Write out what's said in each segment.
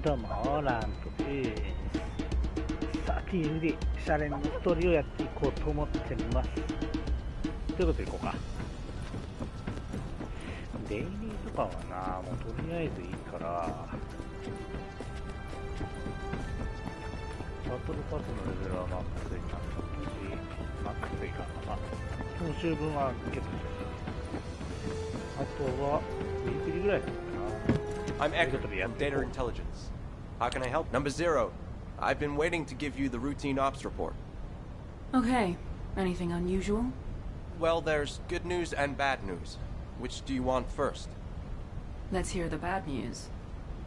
どうも、ランプです。さあ、TFD、シャレンのストーリーをやっていこうと思ってます。ということでいこうか。デイリーとかはな、もうとりあえずいいから、バトルパスのレベルはマックスになったし、マックスでいいかな。今週分はゲットしたし、あとは、ウィークリーぐらいだったかな。I'm Eckert from Data Intelligence. How can I help? Number 0. I've been waiting to give you the routine ops report. Okay. Anything unusual? Well, there's good news and bad news. Which do you want first? Let's hear the bad news.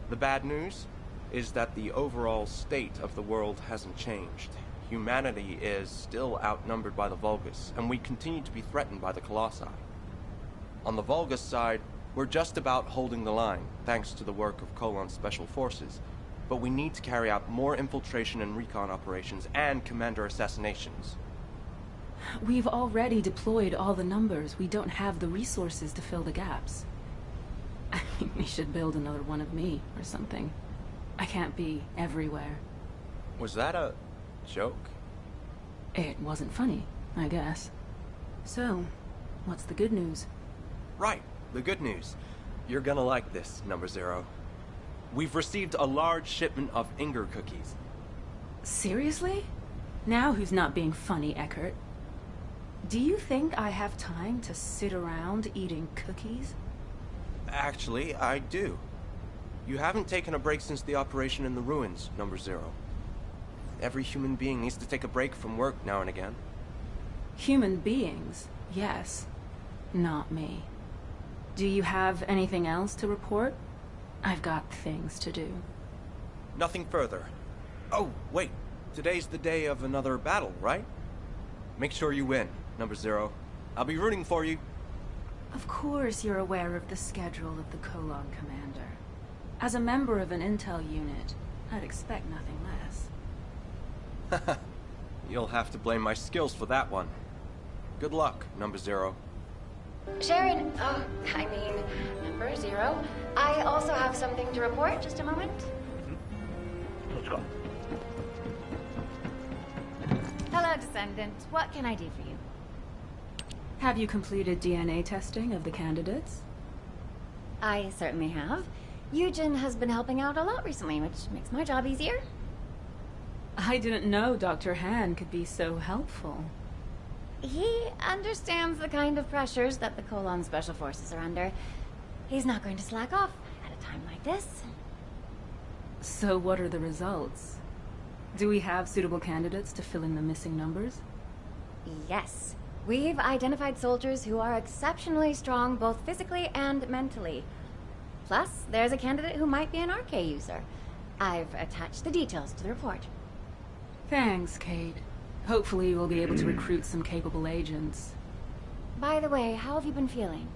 The bad news is that the overall state of the world hasn't changed. Humanity is still outnumbered by the Vulgus, and we continue to be threatened by the Colossi. On the Vulgus side, we're just about holding the line, thanks to the work of Colon's special forces. But we need to carry out more infiltration and recon operations and commander assassinations. We've already deployed all the numbers. We don't have the resources to fill the gaps. I think we should build another one of me, or something. I can't be everywhere. Was that a joke? It wasn't funny, I guess. So, what's the good news? Right. The good news. You're gonna like this, Number 0. We've received a large shipment of Inger cookies. Seriously? Now who's not being funny, Eckert? Do you think I have time to sit around eating cookies? Actually, I do. You haven't taken a break since the operation in the ruins, Number 0. Every human being needs to take a break from work now and again. Human beings, yes. Not me. Do you have anything else to report? I've got things to do. Nothing further. Oh, wait. Today's the day of another battle, right? Make sure you win, Number 0. I'll be rooting for you. Of course you're aware of the schedule of the Colon Commander. As a member of an intel unit, I'd expect nothing less. You'll have to blame my skills for that one. Good luck, Number 0. Sharon, Number 0. I also have something to report. Just a moment. Let's go. Hello, Descendant. What can I do for you? Have you completed DNA testing of the candidates? I certainly have. Eugen has been helping out a lot recently, which makes my job easier. I didn't know Dr. Han could be so helpful. He understands the kind of pressures that the Colon Special Forces are under. He's not going to slack off at a time like this. So what are the results? Do we have suitable candidates to fill in the missing numbers? Yes. We've identified soldiers who are exceptionally strong both physically and mentally. Plus, there's a candidate who might be an RK user. I've attached the details to the report. Thanks, Kate. Hopefully we'll be able to recruit some capable agents. By the way, how have you been feeling?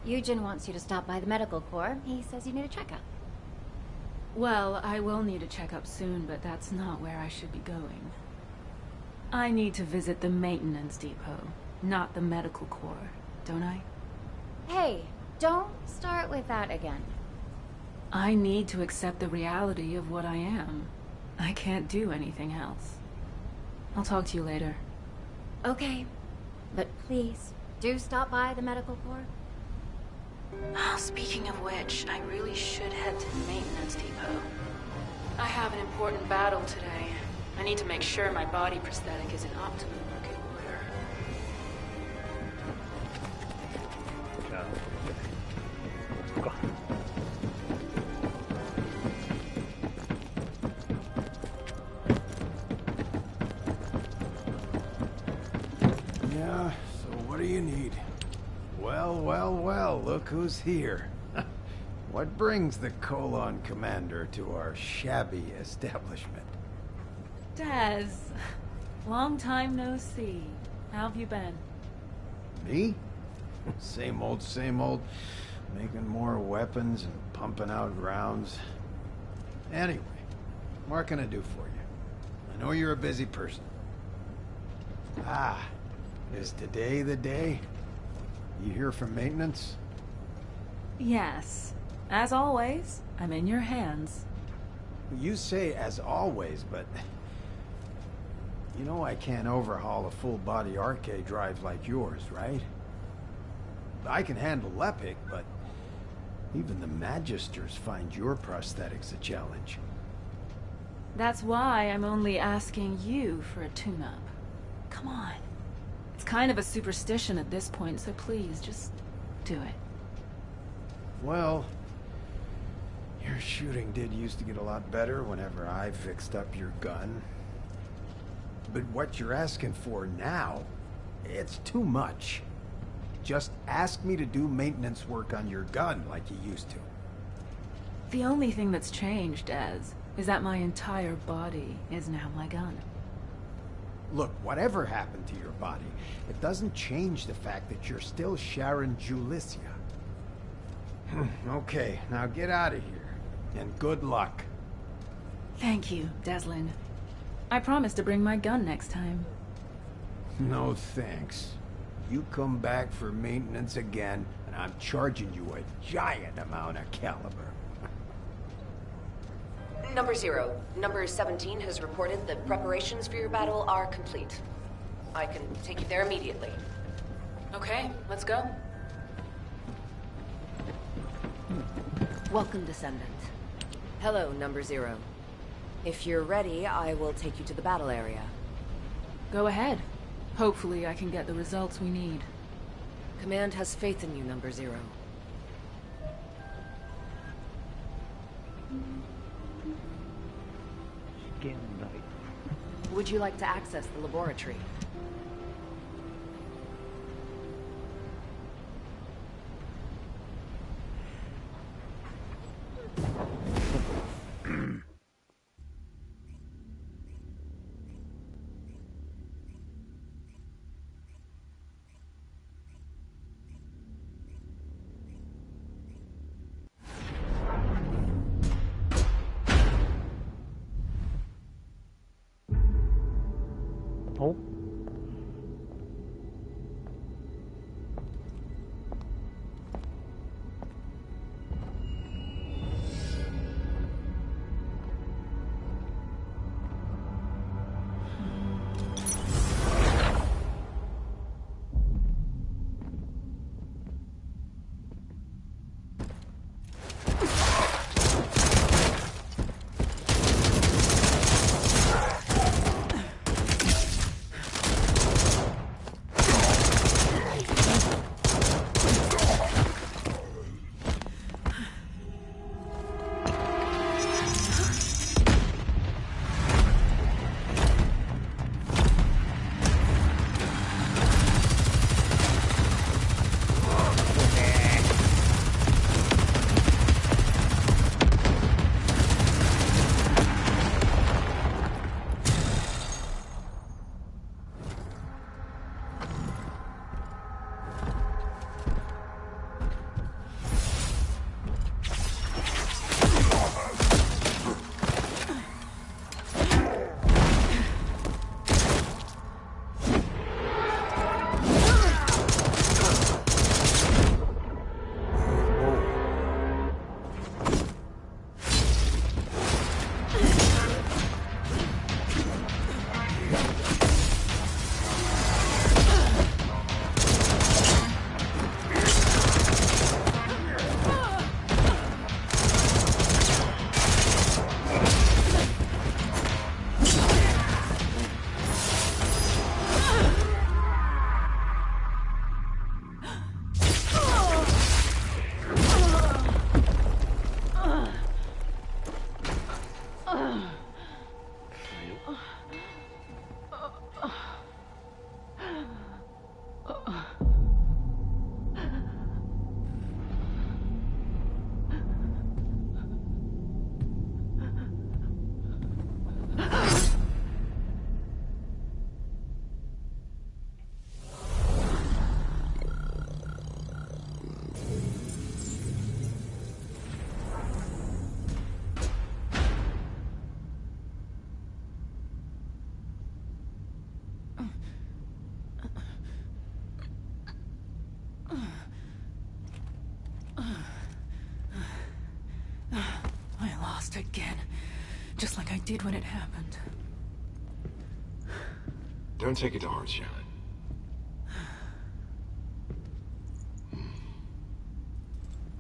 Eugen wants you to stop by the medical corps. He says you need a checkup. Well, I will need a checkup soon, but that's not where I should be going. I need to visit the maintenance depot, not the medical corps, don't I? Hey, don't start with that again. I need to accept the reality of what I am. I can't do anything else. I'll talk to you later. Okay, but please, do stop by the medical corps. Speaking of which, I really should head to the maintenance depot. I have an important battle today. I need to make sure my body prosthetic is in optimal working order. Go. Yeah, so what do you need? Well, look who's here. What brings the Colon Commander to our shabby establishment? Daz, long time no see. How have you been? Me? Same old, same old. Making more weapons and pumping out rounds. Anyway, what can I do for you? I know you're a busy person. Is today the day? You hear from maintenance? Yes. As always, I'm in your hands. You say as always, but... You know I can't overhaul a full-body arcade drive like yours, right? I can handle Lepic, but... Even the Magisters find your prosthetics a challenge. That's why I'm only asking you for a tune-up. Come on. It's kind of a superstition at this point, so please, just do it. Well... Your shooting did used to get a lot better whenever I fixed up your gun. But what you're asking for now, it's too much. Just ask me to do maintenance work on your gun like you used to. The only thing that's changed, Des, is that my entire body is now my gun. Look, whatever happened to your body, it doesn't change the fact that you're still Sharon Julicia. Okay, now get out of here. And good luck. Thank you, Deslin. I promise to bring my gun next time. No thanks. You come back for maintenance again, and I'm charging you a giant amount of caliber. Number 0. Number 17 has reported that preparations for your battle are complete. I can take you there immediately. Okay, let's go. Welcome, Descendant. Hello, Number 0. If you're ready, I will take you to the battle area. Go ahead. Hopefully I can get the results we need. Command has faith in you, Number 0. Skin light. Would you like to access the laboratory? Oh. lost again. Just like I did when it happened. Don't take it to heart, Sharon.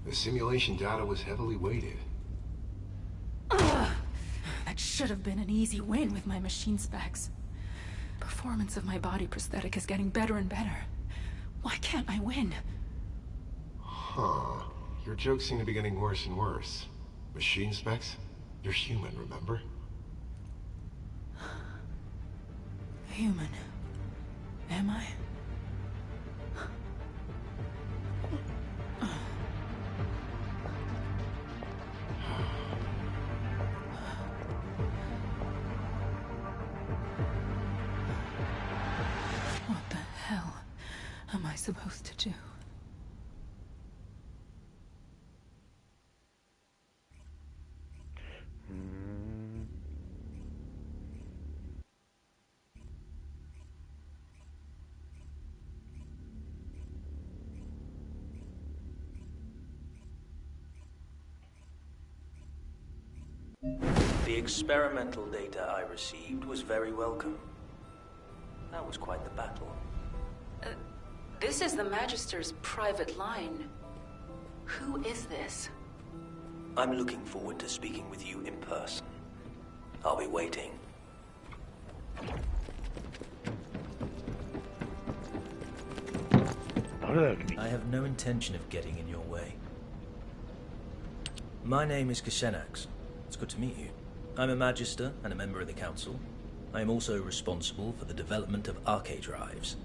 The simulation data was heavily weighted. Ugh. That should have been an easy win with my machine specs. Performance of my body prosthetic is getting better and better. Why can't I win? Huh. Your jokes seem to be getting worse and worse. Machine specs? You're human, remember? Human. Am I? What the hell am I supposed to do? The experimental data I received was very welcome. That was quite the battle. This is the Magister's private line. Who is this? I'm looking forward to speaking with you in person. I'll be waiting. I have no intention of getting in your way. My name is Kashenax. It's good to meet you. I'm a Magister and a member of the Council. I am also responsible for the development of arcade drives.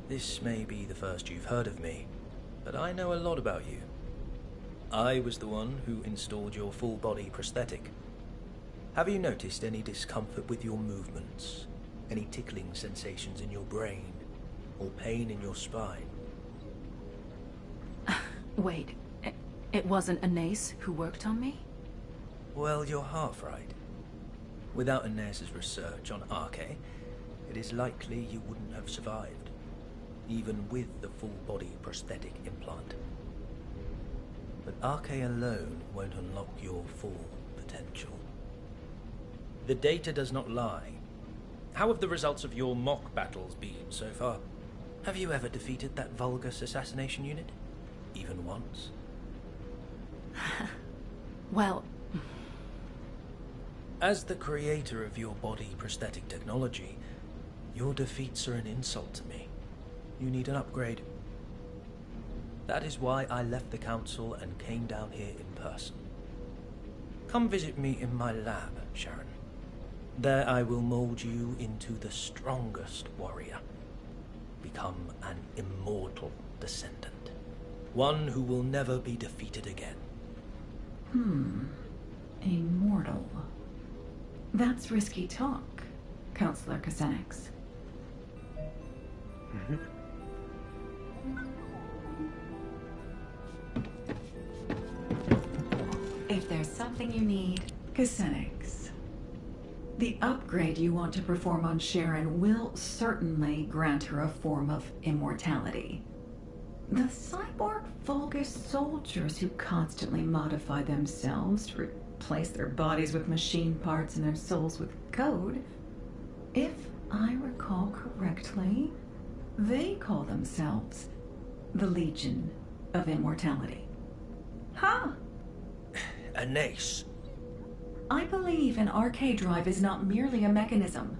This may be the first you've heard of me, but I know a lot about you. I was the one who installed your full-body prosthetic. Have you noticed any discomfort with your movements? Any tickling sensations in your brain? Or pain in your spine? Wait, it wasn't Anais who worked on me? Well, you're half right. Without Anais' research on Arche, it is likely you wouldn't have survived, even with the full-body prosthetic implant. But Arche alone won't unlock your full potential. The data does not lie. How have the results of your mock battles been so far? Have you ever defeated that Vulgus assassination unit? Even once? Well... As the creator of your body prosthetic technology, your defeats are an insult to me. You need an upgrade. That is why I left the Council and came down here in person. Come visit me in my lab, Sharon. There I will mold you into the strongest warrior. Become an immortal descendant. One who will never be defeated again. Immortal. That's risky talk, Counselor Kassenax. If there's something you need, Kassenax. The upgrade you want to perform on Sharon will certainly grant her a form of immortality. The cyborg Vulgus soldiers who constantly modify themselves to replace their bodies with machine parts and their souls with code, if I recall correctly, they call themselves the Legion of Immortality. Huh? Anais. I believe an arcade drive is not merely a mechanism.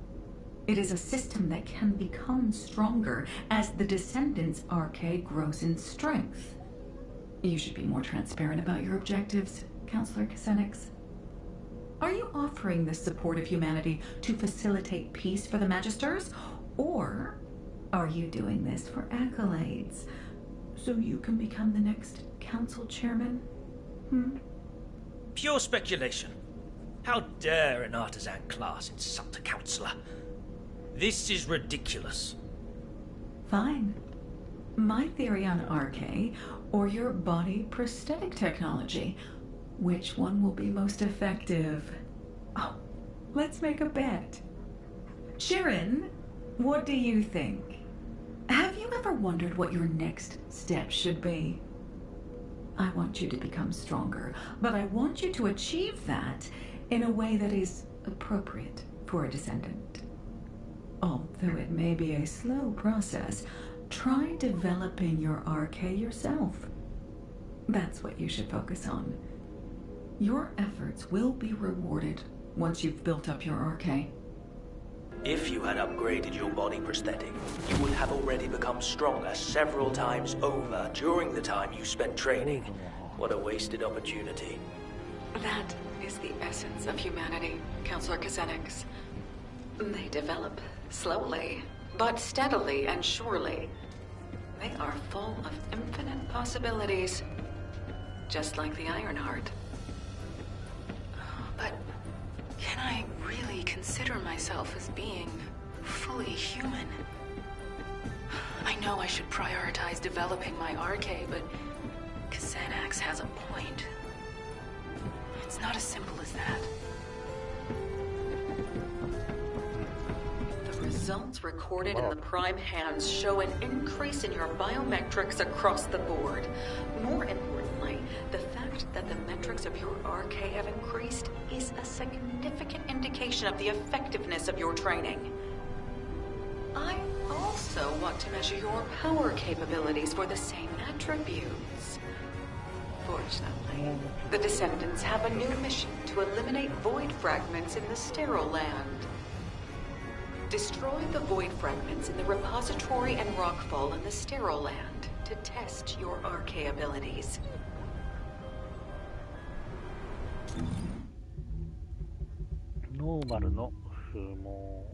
It is a system that can become stronger as the Descendants' arcade grows in strength. You should be more transparent about your objectives, Counselor Kassenax. Are you offering this support of humanity to facilitate peace for the Magisters? Or are you doing this for accolades, so you can become the next Council Chairman? Pure speculation. How dare an artisan class insult a councillor? This is ridiculous. Fine. My theory on Arche, or your body prosthetic technology. Which one will be most effective? Oh, let's make a bet. Sharon, what do you think? Have you ever wondered what your next step should be? I want you to become stronger, but I want you to achieve that in a way that is appropriate for a descendant. Although it may be a slow process, try developing your RK yourself. That's what you should focus on. Your efforts will be rewarded once you've built up your RK. If you had upgraded your body prosthetic, you would have already become stronger several times over during the time you spent training. What a wasted opportunity. That is the essence of humanity, Counselor Kazenix. They develop slowly, but steadily and surely. They are full of infinite possibilities, just like the Ironheart. But can I really consider myself as being fully human? I know I should prioritize developing my RK, but Kazenix has a point. It's not as simple as that. The results recorded in the Prime hands show an increase in your biometrics across the board. More importantly, the fact that the metrics of your RK have increased is a significant indication of the effectiveness of your training. I also want to measure your power capabilities for the same attributes. Fortunately, the Descendants have a new mission to eliminate void fragments in the Sterile Land. Destroy the void fragments in the repository and rockfall in the Sterile Land to test your RK abilities. Normal の不毛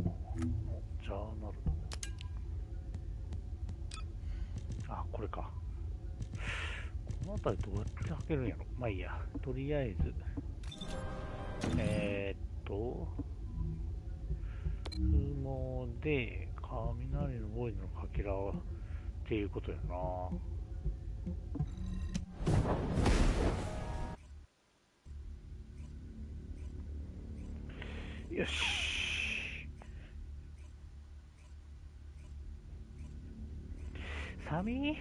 ジャーナル。あ、これか。この辺りどうやって開けるんやろ。まあいいや。とりあえず不毛で雷のボイドのかけらっていうことやな。よし。寒い？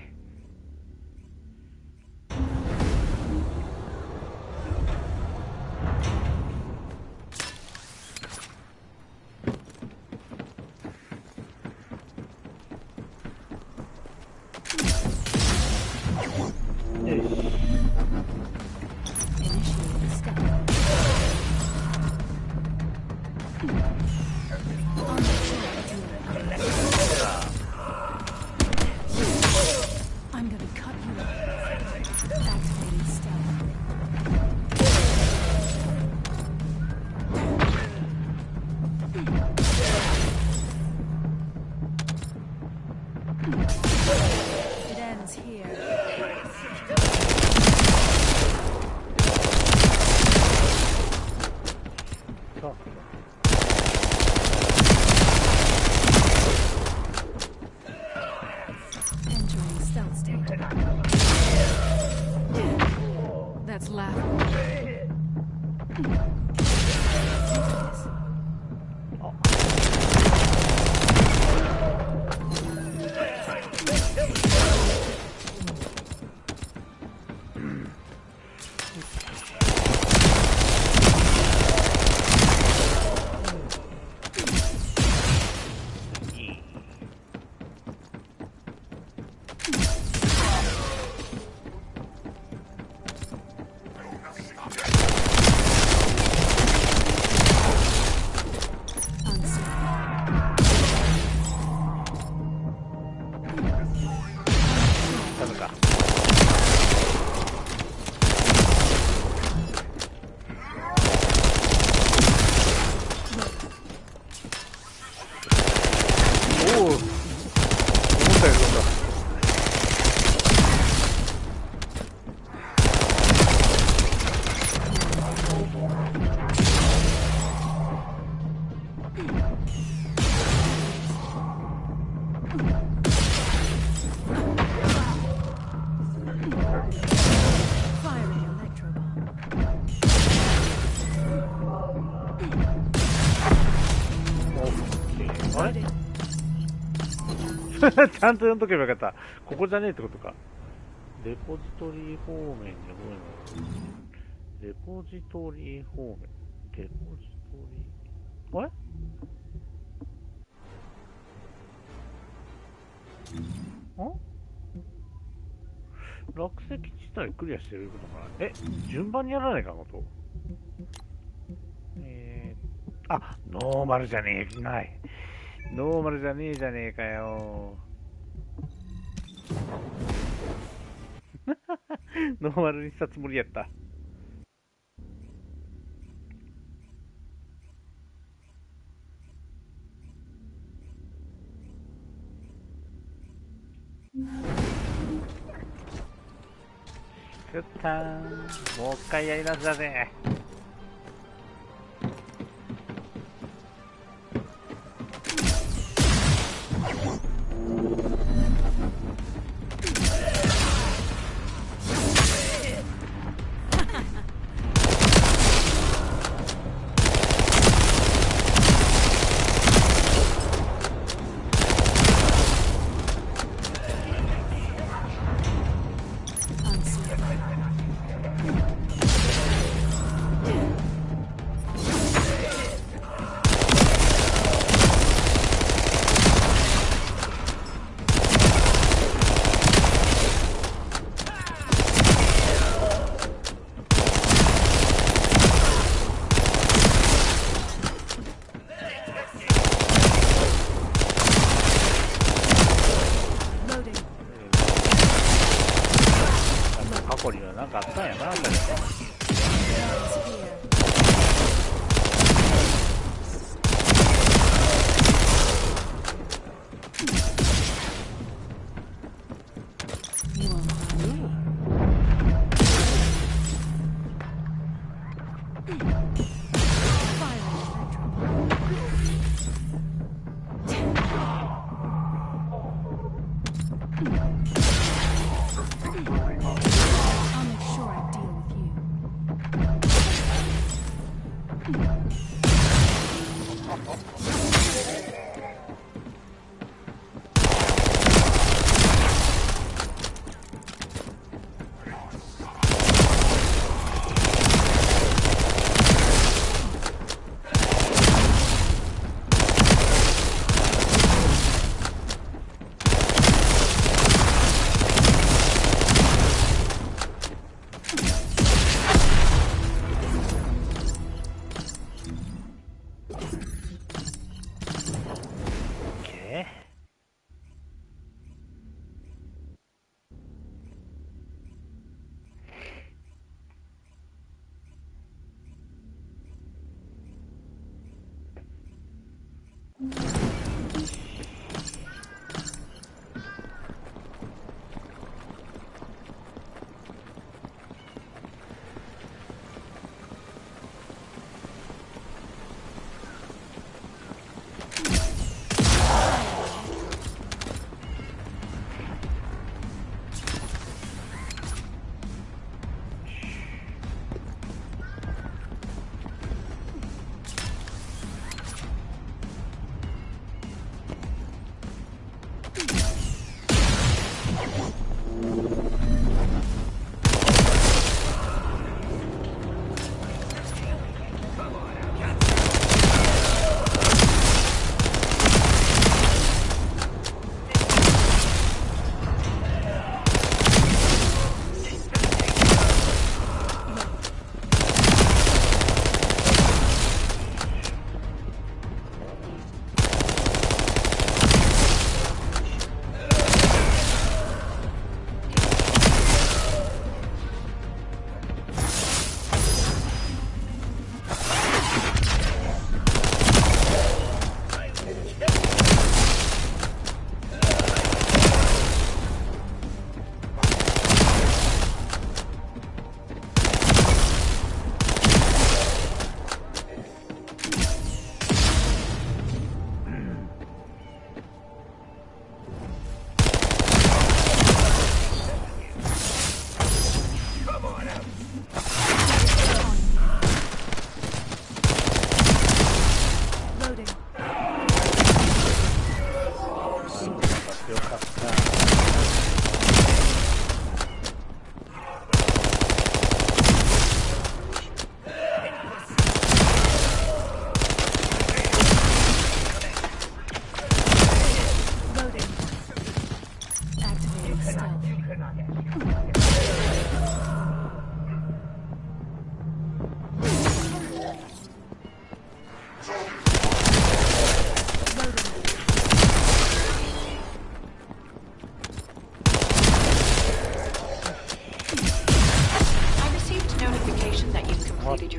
ちゃんと読んどけばよかった。ここじゃねえってことか。レポジトリ方面に覚えない。レポジトリ方面。レポジトリ。あれ落石地帯クリアしてることかな。順番にやらないかなと。ノーマルじゃねえ、ない。ノーマルじゃねえじゃねえかよ。ノーマルにしたつもりやった。作ったー。もう一回やり直しだぜ。過去には何かあったんやな、それ。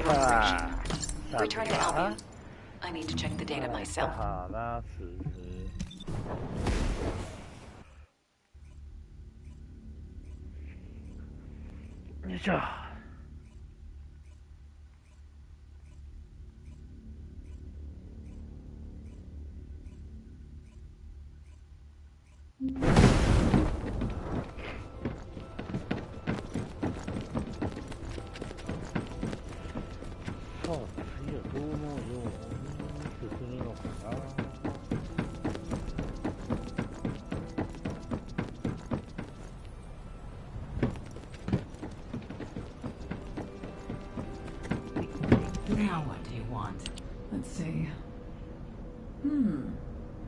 Return to Albion. I need to check the data myself. よいしょ。さあ、次はどのように進むのかな。Now what do you want? Let's see.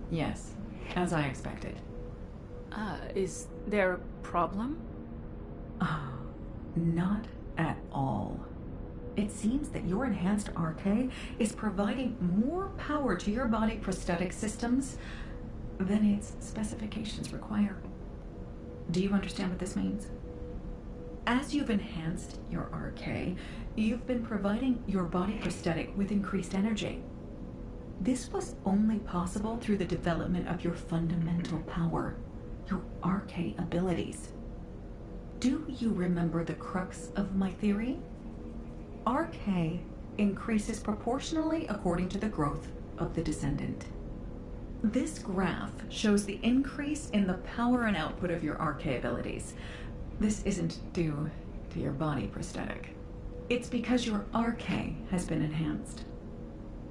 Yes, as I expected. Is there a problem? Not at all. It seems that your enhanced RK is providing more power to your body prosthetic systems than its specifications require. Do you understand what this means? As you've enhanced your RK, you've been providing your body prosthetic with increased energy. This was only possible through the development of your fundamental power, your RK abilities. Do you remember the crux of my theory? RK increases proportionally according to the growth of the descendant. This graph shows the increase in the power and output of your RK abilities. This isn't due to your body prosthetic. It's because your RK has been enhanced.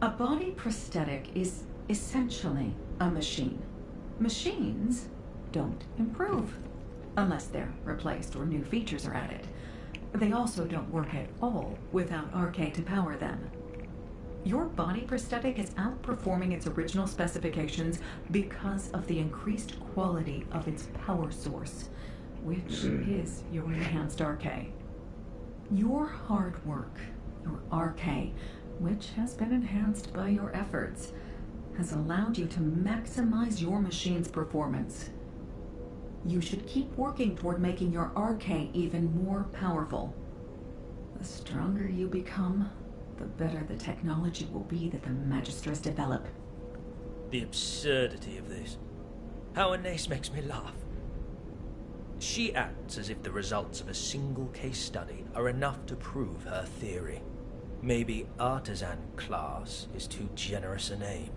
A body prosthetic is essentially a machine. Machines don't improve unless they're replaced or new features are added. They also don't work at all without RK to power them. Your body prosthetic is outperforming its original specifications because of the increased quality of its power source, which is your enhanced RK. Your hard work, your RK, which has been enhanced by your efforts, has allowed you to maximize your machine's performance. You should keep working toward making your RK even more powerful. The stronger you become, the better the technology will be that the Magisters develop. The absurdity of this. How Anais makes me laugh. She acts as if the results of a single case study are enough to prove her theory. Maybe artisan class is too generous a name.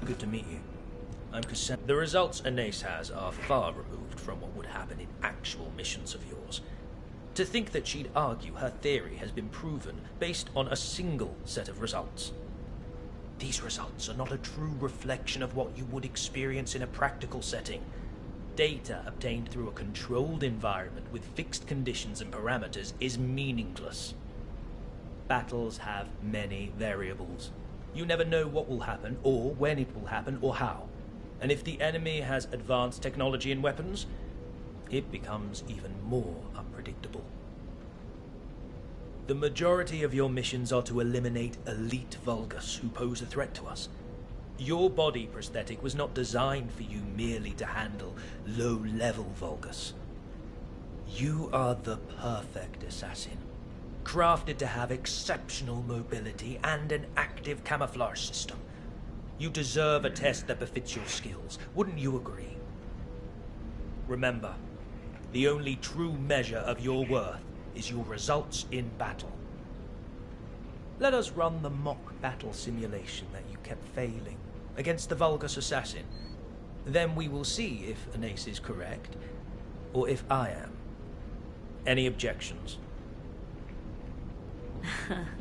Good to meet you. I'm Cassandra. The results Anais has are far removed from what would happen in actual missions of yours. To think that she'd argue her theory has been proven based on a single set of results. These results are not a true reflection of what you would experience in a practical setting. Data obtained through a controlled environment with fixed conditions and parameters is meaningless. Battles have many variables. You never know what will happen, or when it will happen, or how. And if the enemy has advanced technology and weapons, it becomes even more unpredictable. The majority of your missions are to eliminate elite Vulgus who pose a threat to us. Your body prosthetic was not designed for you merely to handle low-level Vulgus. You are the perfect assassin, crafted to have exceptional mobility and an active camouflage system. You deserve a test that befits your skills, wouldn't you agree? Remember, the only true measure of your worth is your results in battle. Let us run the mock battle simulation that you kept failing against the Vulgus assassin. Then we will see if Anais is correct, or if I am. Any objections?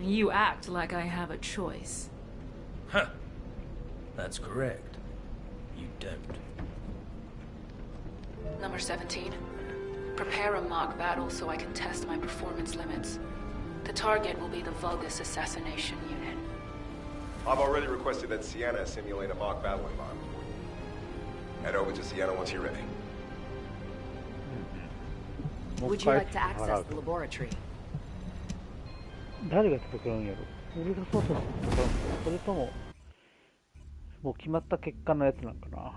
You act like I have a choice. Huh. That's correct. You don't. Number 17. Prepare a mock battle so I can test my performance limits. The target will be the Vulgus assassination unit. I've already requested that Sienna simulate a mock battle environment. Head over to Sienna once you're ready. Would you like to access the laboratory? 誰が戦うんやろ。俺が操作して戦うんか。それとももう決まった結果のやつなんかな。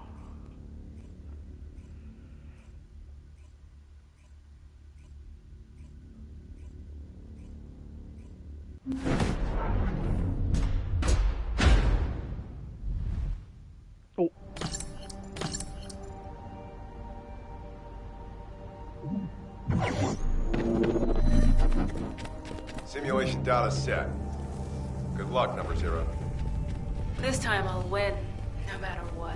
Simulation data set. Good luck, number 0. This time I'll win, no matter what.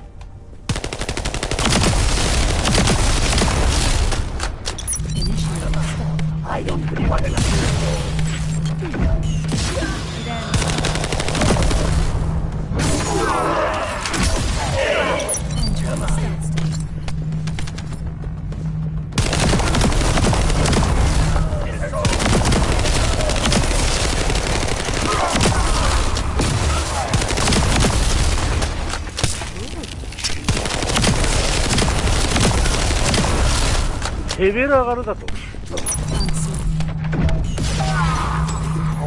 I don't really want to. レベル上がるだと。終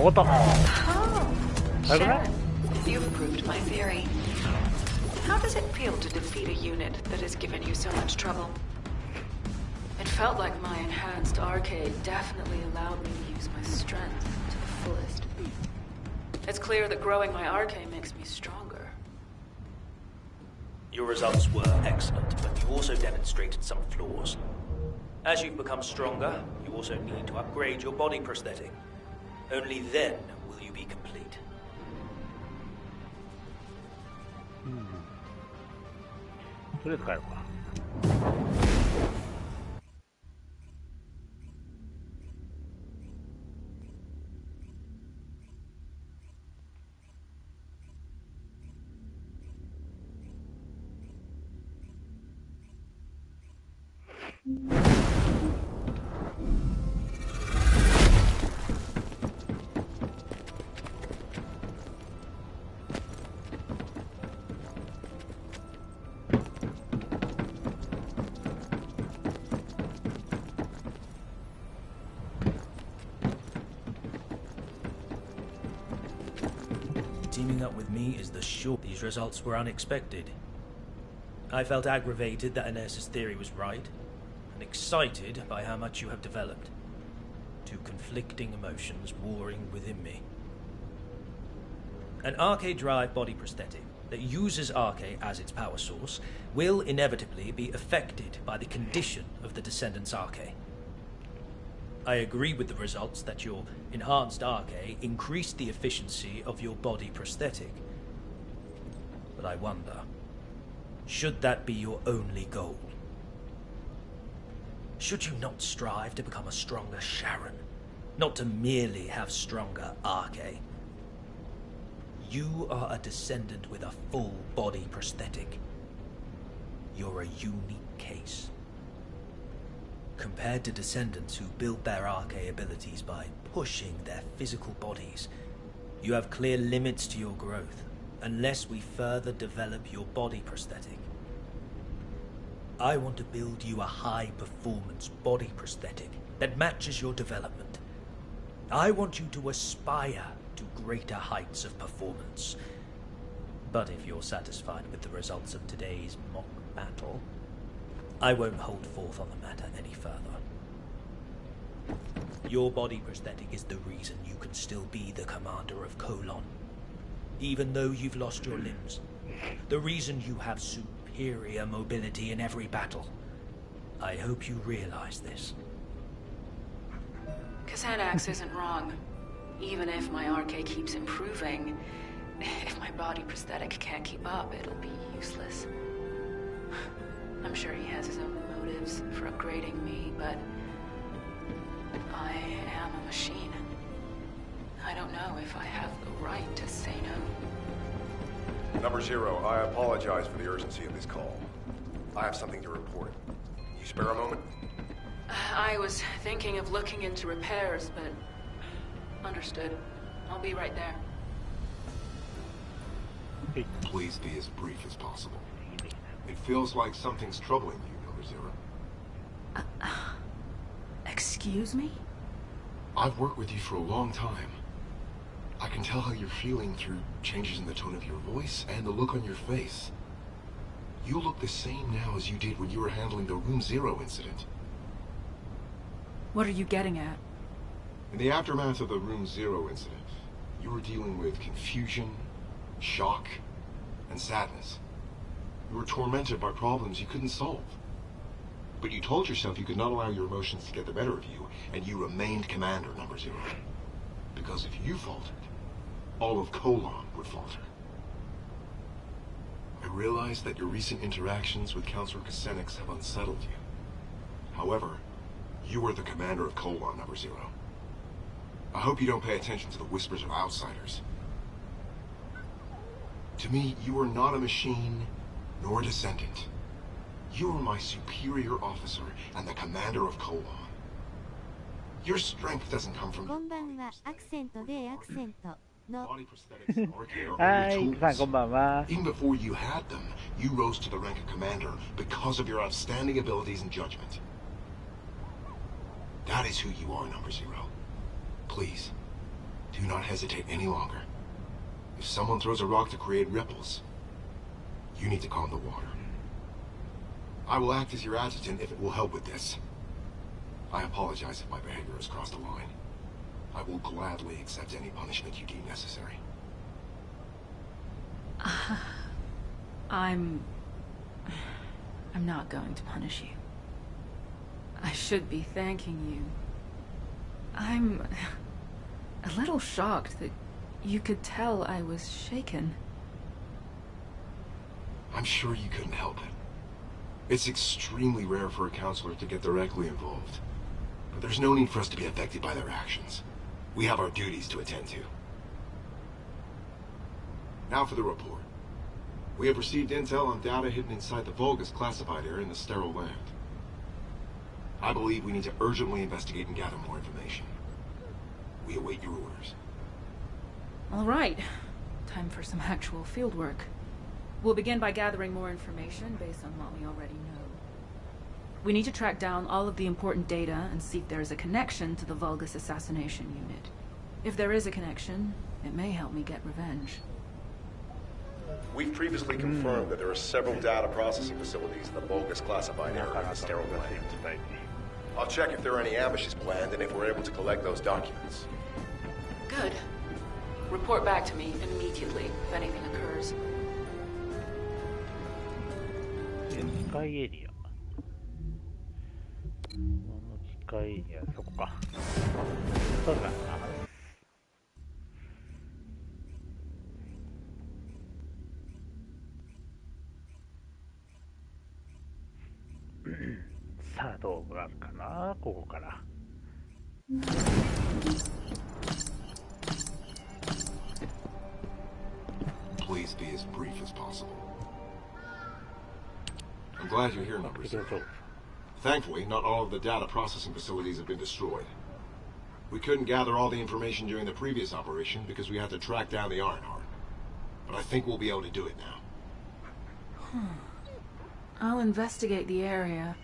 わった。早くない？ You've proved my theory. How does it feel to defeat a unit that has given you so much trouble? It felt like my enhanced arcade definitely allowed me to use my strength to the fullest. It's clear that growing my arcade makes me stronger. Your results were excellent, but you also demonstrated some flaws. As you've become stronger, you also need to upgrade your body prosthetic. Only then will you be complete. とりあえず帰ろうか。Teaming up with me is the sure. These results were unexpected. I felt aggravated that Ines's theory was right, and excited by how much you have developed. Two conflicting emotions warring within me. An arcade drive body prosthetic that uses arcade as its power source will inevitably be affected by the condition of the Descendants arcade. I agree with the results that your enhanced arcade increased the efficiency of your body prosthetic. But I wonder, should that be your only goal? Should you not strive to become a stronger Sharon, not to merely have stronger arcade? You are a descendant with a full body prosthetic. You're a unique case. Compared to descendants who build their arcade abilities by pushing their physical bodies, you have clear limits to your growth, unless we further develop your body prosthetic. I want to build you a high-performance body prosthetic that matches your development. I want you to aspire to greater heights of performance. But if you're satisfied with the results of today's mock battle, I won't hold forth on the matter any further. Your body prosthetic is the reason you can still be the commander of Colon, even though you've lost your limbs. The reason you have superior mobility in every battle. I hope you realize this. Xanax isn't wrong. Even if my arcade keeps improving, if my body prosthetic can't keep up, it'll be useless. I'm sure he has his own motives for upgrading me, but I am a machine. I don't know if I have the right to say no. Number 0, I apologize for the urgency of this call. I have something to report. You spare a moment? I was thinking of looking into repairs, but understood. I'll be right there. Please be as brief as possible. It feels like something's troubling you, number 0. Excuse me? I've worked with you for a long time. I can tell how you're feeling through changes in the tone of your voice and the look on your face. You look the same now as you did when you were handling the Room 0 incident. What are you getting at? In the aftermath of the Room 0 incident, you were dealing with confusion, shock, and sadness. You were tormented by problems you couldn't solve. But you told yourself you could not allow your emotions to get the better of you, and you remained Commander Number 0. Because if you faltered, all of Colon would falter. I realize that your recent interactions with Counselor Kusenix have unsettled you. However, you are the commander of Colon Number 0. I hope you don't pay attention to the whispers of outsiders. To me, you are not a machine, nor a descendant. You are my superior officer and the commander of Colon. Your strength doesn't come from your body prosthetics and RK are only tools. Even before you had them, you rose to the rank of commander because of your outstanding abilities and judgment. That is who you are, Number 0. Please, do not hesitate any longer. If someone throws a rock to create ripples, you need to calm the water. I will act as your adjutant if it will help with this. I apologize if my behavior has crossed a line. I will gladly accept any punishment you deem necessary. I'm not going to punish you. I should be thanking you. I'm a little shocked that you could tell I was shaken. I'm sure you couldn't help it. It's extremely rare for a counselor to get directly involved. But there's no need for us to be affected by their actions. We have our duties to attend to. Now for the report. We have received intel on data hidden inside the Vulgus classified area in the sterile land. I believe we need to urgently investigate and gather more information. We await your orders. All right. Time for some actual field work. We'll begin by gathering more information based on what we already know. We need to track down all of the important data and see if there is a connection to the Vulgus assassination unit. If there is a connection, it may help me get revenge. We've previously confirmed that there are several data processing facilities in the Vulgus classified area of the sterile land. I'll check if there are any ambushes planned and if we're able to collect those documents. Good. Report back to me immediately if anything occurs. 機械エリア。この機械エリア、そこか。そうだな。さあ、どうなるかな、ここから。Please be as brief as possible. I'm glad you're here, Number 0. Thankfully, not all of the data processing facilities have been destroyed. We couldn't gather all the information during the previous operation because we had to track down the Ironheart. But I think we'll be able to do it now. I'll investigate the area.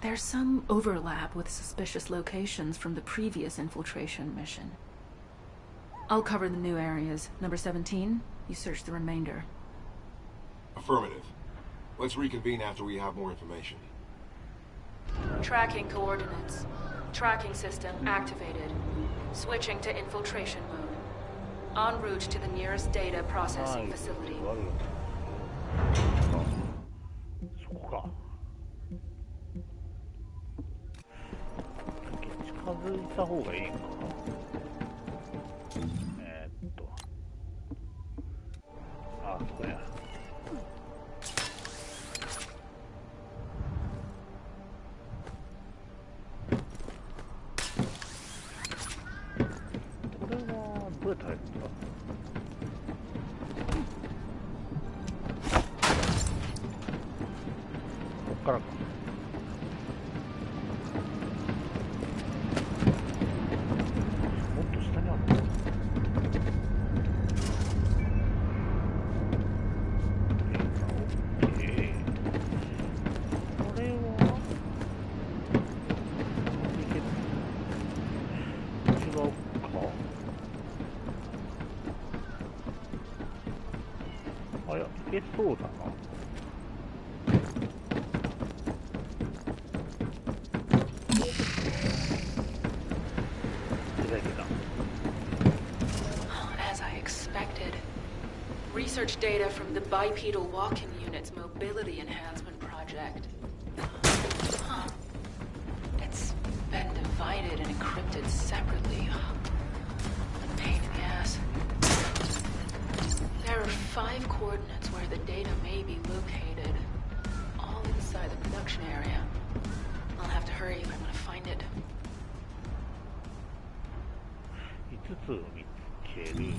There's some overlap with suspicious locations from the previous infiltration mission. I'll cover the new areas. Number 17, you search the remainder. Affirmative. Let's reconvene after we have more information. Tracking coordinates. Tracking system activated. Switching to infiltration mode. En route to the nearest data processing facility. そこか。近づいた方がいいんかな。あ、そこや。これはどうやって入るんだ？こっからか。もっと下にあるの？そうだな。As I expected. Research data from the bipedal walking unit's mobility enhancement project. divided and encrypted separately. What a pain in the ass. There are 5 coordinates where the data may be located, all inside the production area. I'll have to hurry if I want to find it. 5つ見つける。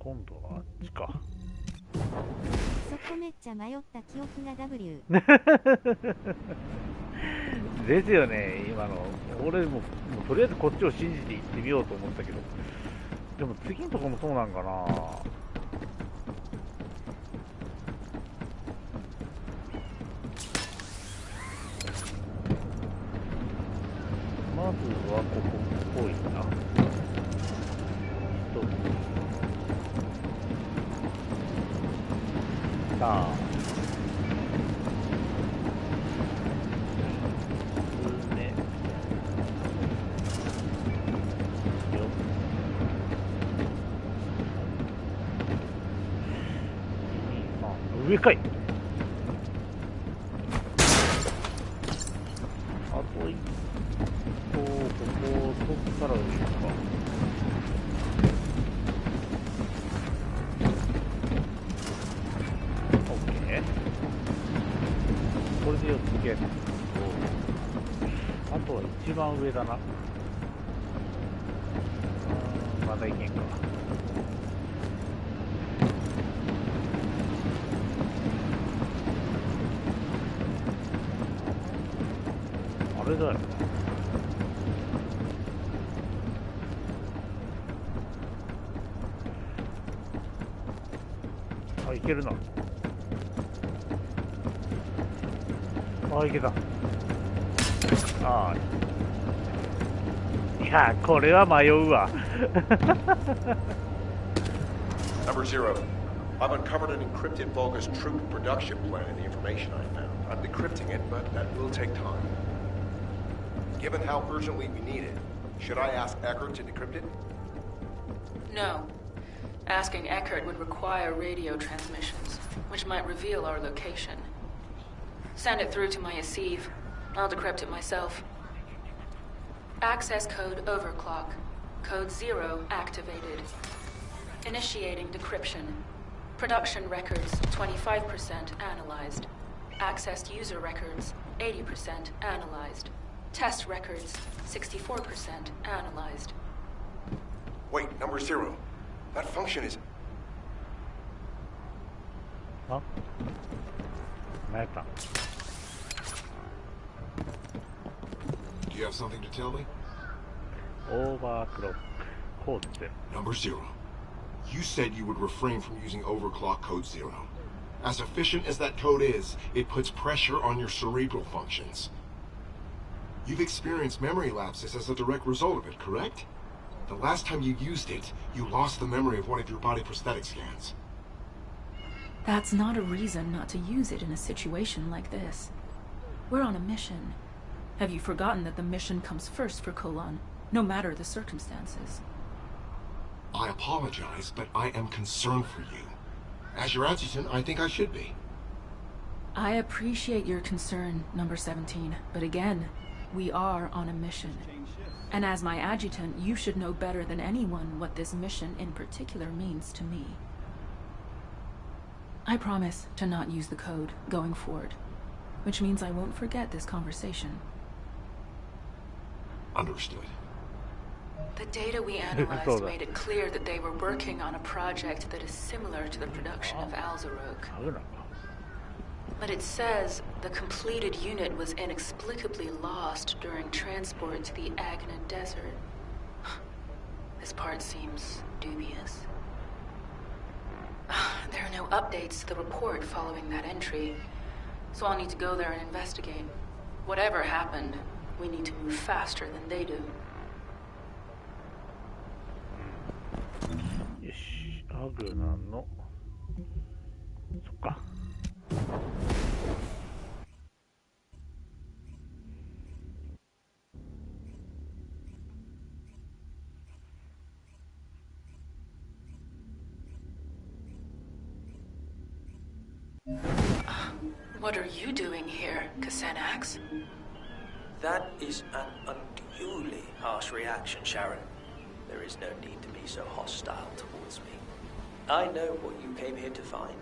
今度はあっちか。そこめっちゃ迷った記憶が W ですよね、今の。俺もとりあえずこっちを信じて行ってみようと思ったけど、でも次のとこもそうなんかな。まずはここっぽいな。さあ、上かい。あと一個、ここを取ったら上か。オッケー。これで4つゲット。あとは一番上だな。まだいけんか。あれだよな。あ、いけるな。あ、いけた。ああ。いや、これは迷うわ。Number 0, I've uncovered an encrypted Vulgus troop production plan in the information I found. I'm decrypting it, but that will take time. Given how urgently we need it, should I ask Eckert to decrypt it? No. Asking Eckert would require radio transmissions, which might reveal our location. Send it through to my Yasiv. I'll decrypt it myself. Access code overclock. Code 0 activated. Initiating decryption. Production records 25% analyzed. Accessed user records 80% analyzed. Test records 64% analyzed. Wait, Number 0. That function is... Huh? Meta. Do you have something to tell me? Overclock. Code 0. Number 0. You said you would refrain from using overclock code 0. As efficient as that code is, it puts pressure on your cerebral functions. You've experienced memory lapses as a direct result of it, correct? The last time you used it, you lost the memory of one of your body prosthetic scans. That's not a reason not to use it in a situation like this. We're on a mission. Have you forgotten that the mission comes first for Colon, no matter the circumstances? I apologize, but I am concerned for you. As your adjutant, I think I should be. I appreciate your concern, Number 17, but again, we are on a mission. And as my adjutant, you should know better than anyone what this mission in particular means to me. I promise to not use the code going forward, which means I won't forget this conversation. Understood. The data we analyzed made it clear that they were working on a project that is similar to the production of Alzarok. But it says the completed unit was inexplicably lost during transport to the Agna Desert. This part seems dubious. There are no updates to the report following that entry, so I'll need to go there and investigate. Whatever happened, we need to move faster than they do. よし、アグナの、そっか。What are you doing here, Kasanax? That is an unduly harsh reaction, Sharon. There is no need to be so hostile towards me. I know what you came here to find.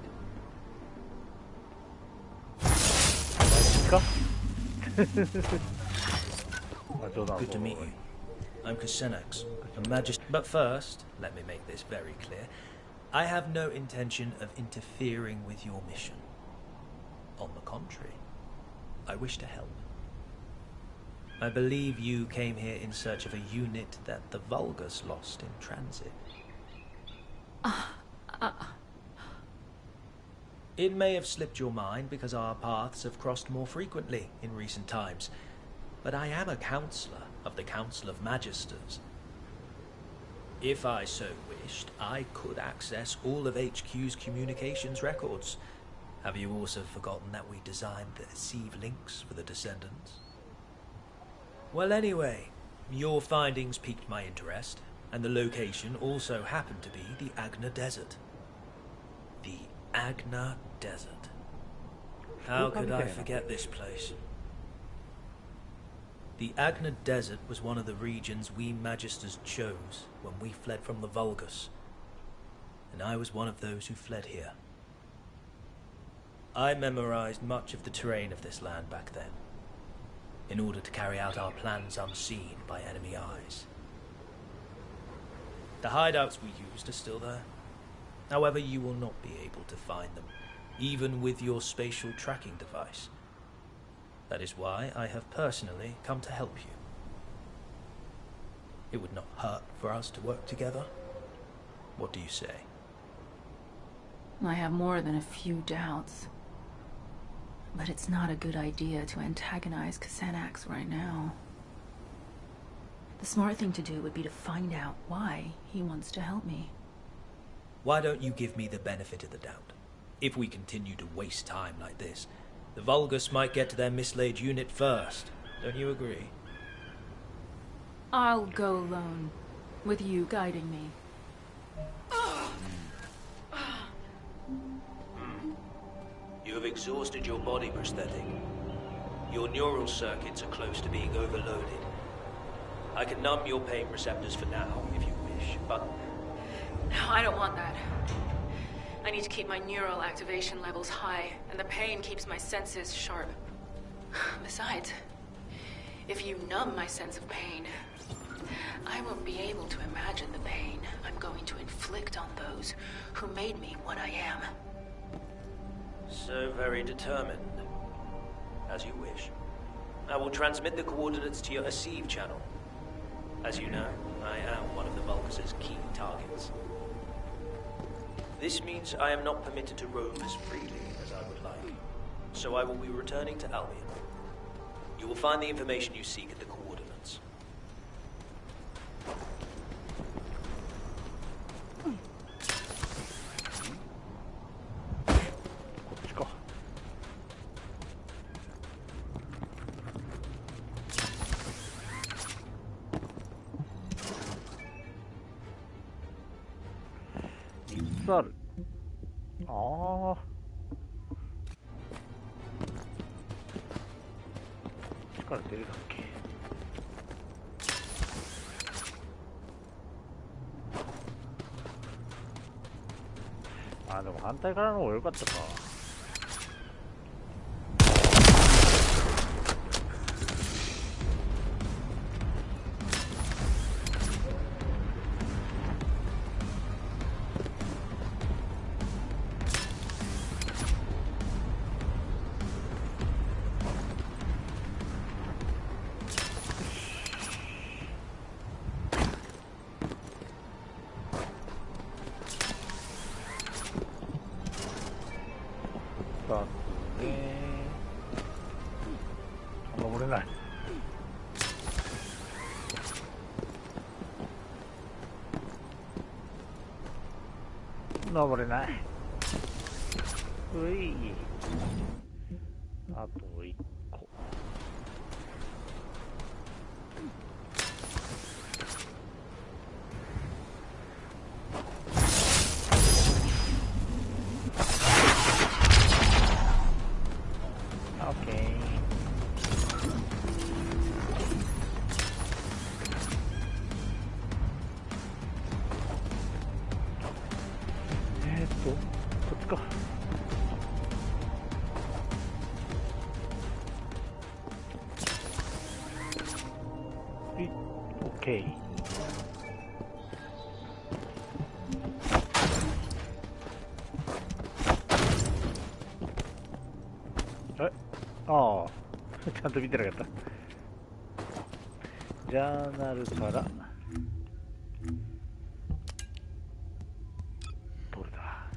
マジか冗談 Good to meet you. I'm Kusenax, a magist. But first, let me make this very clear. I have no intention of interfering with your mission. On the contrary, I wish to help. I believe you came here in search of a unit that the Vulgus lost in transit. It may have slipped your mind because our paths have crossed more frequently in recent times, but I am a counselor of the Council of Magisters. If I so wished, I could access all of HQ's communications records. Have you also forgotten that we designed the Sieve links for the Descendants? Well, anyway, your findings piqued my interest, and the location also happened to be the Agna Desert. The Agna Desert. How could I forget this place? The Agna Desert was one of the regions we Magisters chose when we fled from the Vulgus, and I was one of those who fled here. I memorized much of the terrain of this land back then, in order to carry out our plans unseen by enemy eyes. The hideouts we used are still there. However, you will not be able to find them, even with your spatial tracking device. That is why I have personally come to help you. It would not hurt for us to work together. What do you say? I have more than a few doubts. But it's not a good idea to antagonize Kusenax right now. The smart thing to do would be to find out why he wants to help me. Why don't you give me the benefit of the doubt? If we continue to waste time like this, the Vulgus might get to their mislaid unit first. Don't you agree? I'll go alone, with you guiding me. You have exhausted your body prosthetic. Your neural circuits are close to being overloaded. I can numb your pain receptors for now, if you wish, but... No, I don't want that. I need to keep my neural activation levels high, and the pain keeps my senses sharp. Besides, if you numb my sense of pain, I won't be able to imagine the pain I'm going to inflict on those who made me what I am. So very determined. As you wish. I will transmit the coordinates to your Sieve channel. As you know, I am one of the Vulgus' key targets. This means I am not permitted to roam as freely as I would like. So I will be returning to Albion. You will find the information you seek at the coordinates.ある。ああ。力出るだっけ。あ、でも反対からの方が良かったか。登れない。登れない。うい。あと1個。オッケー。OK。ああ、ちゃんと見てなかった。ジャーナルから、どれだ。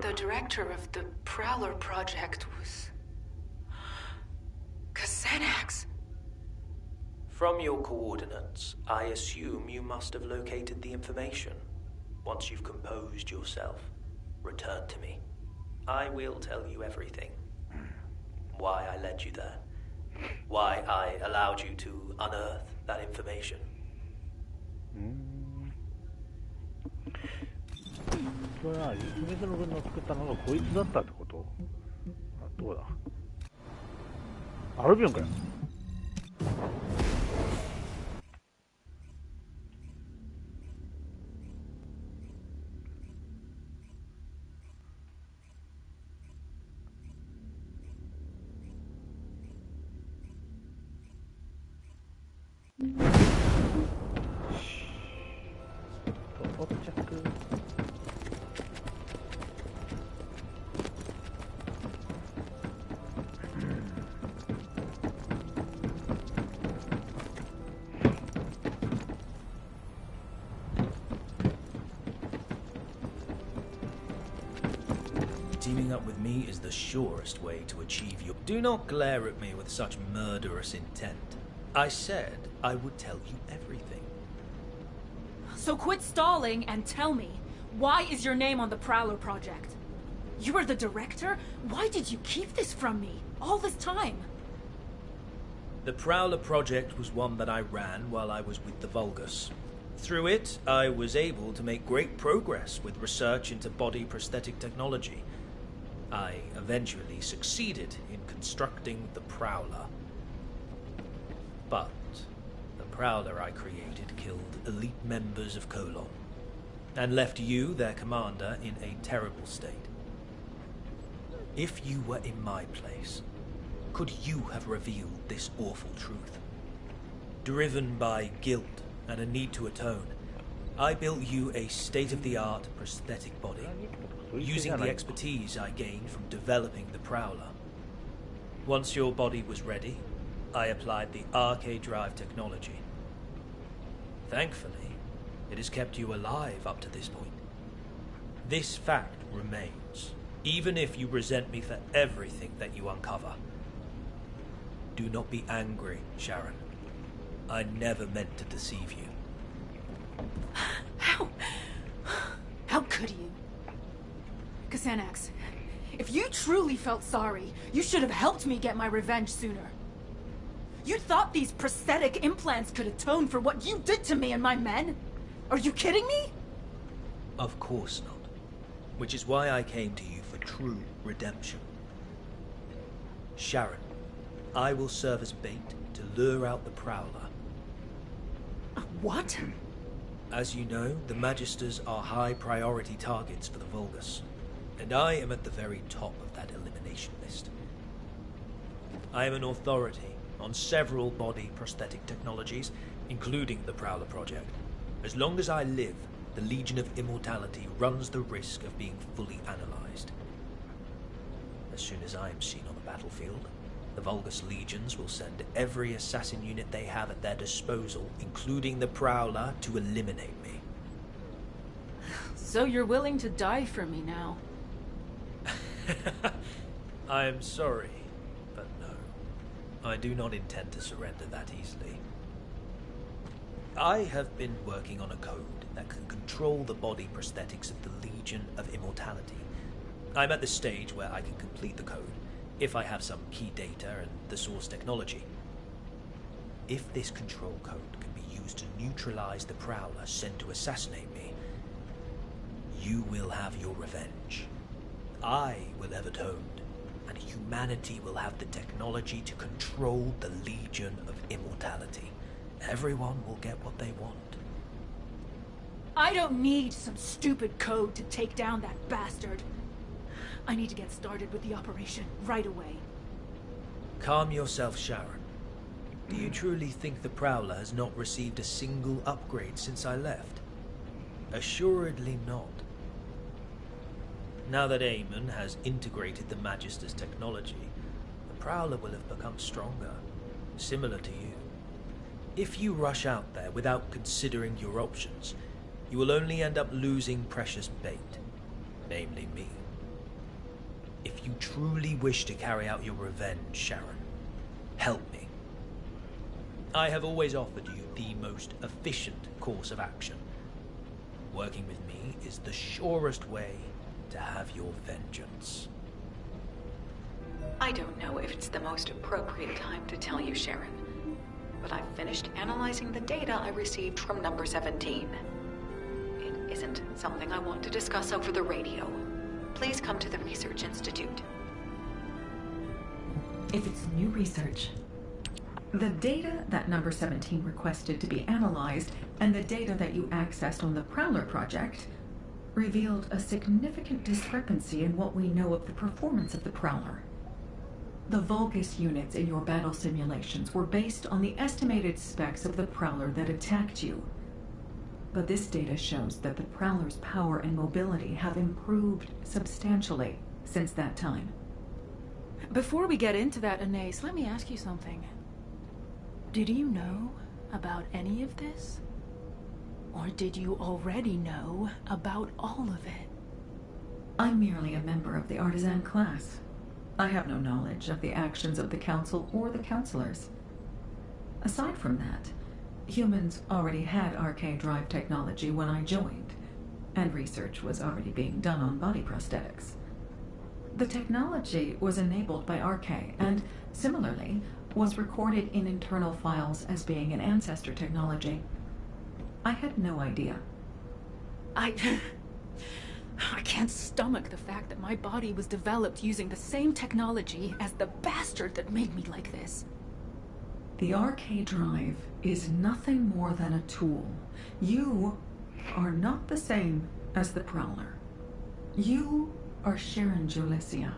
The director of the Prowler project was Xanax. From your coordinates, I assume you must have located the information. Once you've composed yourself, return to me. I will tell you everything. Why I led you there. Why I allowed you to unearth that information. それは水の軍の作ったのがこいつだったってこと？どうだ？アルビオンかよ。到着。Teaming up with me is the surest way to achieve your... Do not glare at me with such murderous intent. I said I would tell you everything. So quit stalling and tell me, why is your name on the Prowler project? You are the director? Why did you keep this from me all this time? The Prowler project was one that I ran while I was with the Vulgus. Through it, I was able to make great progress with research into body prosthetic technology. I eventually succeeded in constructing the Prowler. But the Prowler I created killed elite members of Colon, and left you, their commander, in a terrible state. If you were in my place, could you have revealed this awful truth? Driven by guilt and a need to atone, I built you a state-of-the-art prosthetic body, using the expertise I gained from developing the Prowler. Once your body was ready, I applied the arcade drive technology. Thankfully, it has kept you alive up to this point. This fact remains, even if you resent me for everything that you uncover. Do not be angry, Sharon. I never meant to deceive you. How could you? Xanax, if you truly felt sorry, you should have helped me get my revenge sooner. You thought these prosthetic implants could atone for what you did to me and my men? Are you kidding me? Of course not. Which is why I came to you for true redemption. Sharon, I will serve as bait to lure out the Prowler. What? As you know, the Magisters are high priority targets for the Vulgus, and I am at the very top of that elimination list. I am an authority on several body prosthetic technologies, including the Prowler project. As long as I live, the Legion of Immortality runs the risk of being fully analyzed. As soon as I am seen on the battlefield, the Vulgus legions will send every assassin unit they have at their disposal, including the Prowler, to eliminate me. So you're willing to die for me now? I am sorry, but no. I do not intend to surrender that easily. I have been working on a code that can control the body prosthetics of the Legion of Immortality. I'm at the stage where I can complete the code, if I have some key data and the source technology. If this control code can be used to neutralize the Prowler sent to assassinate me, you will have your revenge. I will have atoned, and humanity will have the technology to control the Legion of Immortality. Everyone will get what they want. I don't need some stupid code to take down that bastard. I need to get started with the operation right away. Calm yourself, Sharon. Do you truly think the Prowler has not received a single upgrade since I left? Assuredly not. Now that Eamon has integrated the Magister's technology, the Prowler will have become stronger, similar to you. If you rush out there without considering your options, you will only end up losing precious bait, namely me. If you truly wish to carry out your revenge, Sharon, help me. I have always offered you the most efficient course of action. Working with me is the surest way to have your vengeance. I don't know if it's the most appropriate time to tell you, Sharon, but I've finished analyzing the data I received from number 17. It isn't something I want to discuss over the radio. Please come to the Research Institute. If it's new research, the data that number 17 requested to be analyzed and the data that you accessed on the Prowler project revealed a significant discrepancy in what we know of the performance of the Prowler. The Vulgus units in your battle simulations were based on the estimated specs of the Prowler that attacked you. But this data shows that the Prowler's power and mobility have improved substantially since that time. Before we get into that, Anais, let me ask you something. Did you know about any of this? Or did you already know about all of it? I'm merely a member of the artisan class. I have no knowledge of the actions of the Council or the Counselors. Aside from that, humans already had RK drive technology when I joined, and research was already being done on body prosthetics. The technology was enabled by RK, and similarly, was recorded in internal files as being an ancestor technology. I had no idea. I can't stomach the fact that my body was developed using the same technology as the bastard that made me like this. The RK drive is nothing more than a tool. You are not the same as the Prowler. You are Sharon Julicia.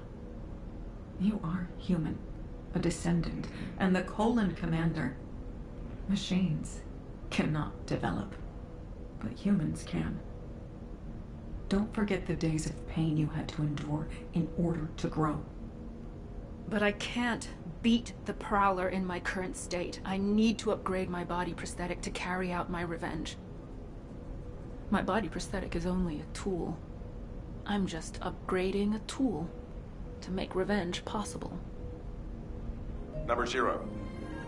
You are human, a descendant, and the Colon Commander. Machines cannot develop, but humans can. Don't forget the days of pain you had to endure in order to grow. But I can't beat the Prowler in my current state. I need to upgrade my body prosthetic to carry out my revenge. My body prosthetic is only a tool. I'm just upgrading a tool to make revenge possible. Number 0.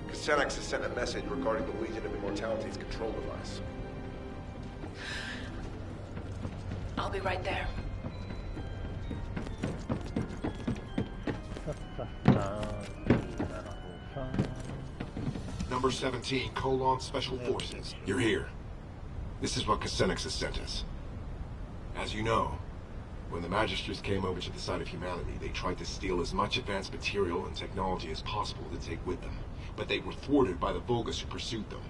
Casenex has sent a message regarding the Legion of Immortality's control device. I'll be right there. Number 17, Colon Special Forces. You're here. This is what Casenex has sent us. As you know, when the Magisters came over to the side of humanity, they tried to steal as much advanced material and technology as possible to take with them. But they were thwarted by the Vulgus who pursued them.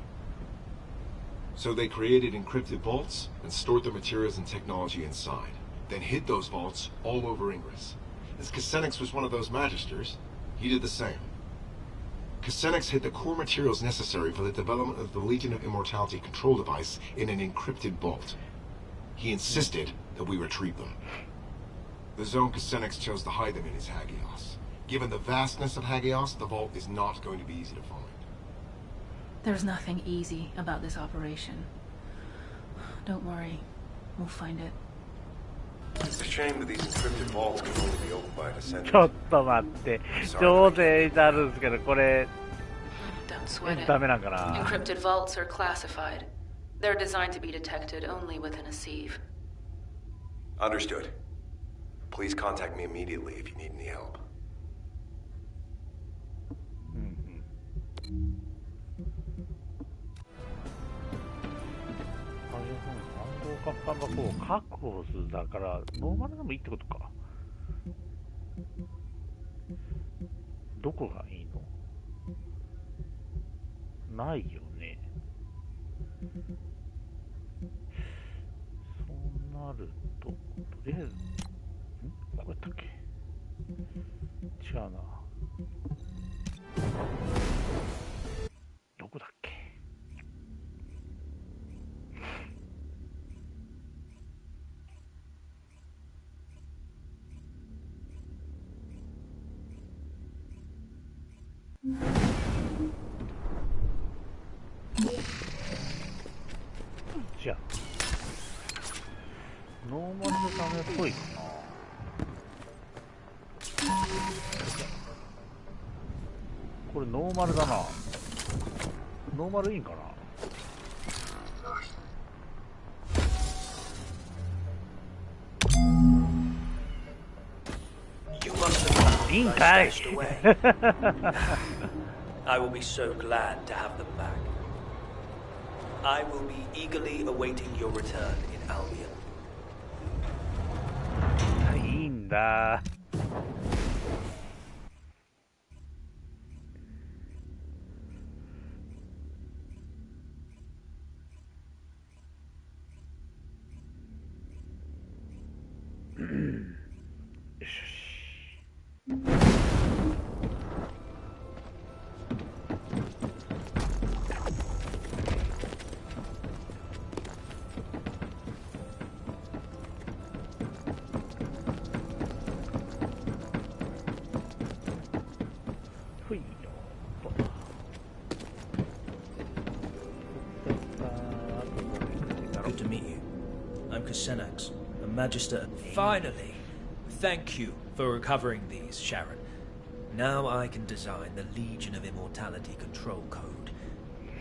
So they created encrypted vaults and stored the materials and technology inside, then hid those vaults all over Ingress. As Casenex was one of those Magisters, he did the same. Casenex hid the core materials necessary for the development of the Legion of Immortality control device in an encrypted vault. He insisted that we retrieve them. The Zone Casenex chose to hide them in his Hagios. Given the vastness of Hagios, the vault is not going to be easy to find. There's nothing easy about this operation. Don't worry, we'll find it. It's a shame that these encrypted vaults can only be opened by a descendant. ちょっと待って、上手にあるんですけど、これ Don't sweat it. ダメなんかな。 Encrypted vaults are classified. They're designed to be detected only within a sieve. Understood. Please contact me immediately if you need any help. 暗号化箱を確保するだからノーマルでもいいってことか。どこがいいの？ないよね。そうなると、とりあえず、こうやったっけ？違うな。ちや。ノーマルのためっぽいかな。これノーマルだな。ノーマルいいんかな。いいんかい。I will be so glad to have them back. I will be eagerly awaiting your return in Albion. いいんだ。Good to meet you. I'm Kusenax, a Magister. Finally! Thank you for recovering these, Sharon. Now I can design the Legion of Immortality control code.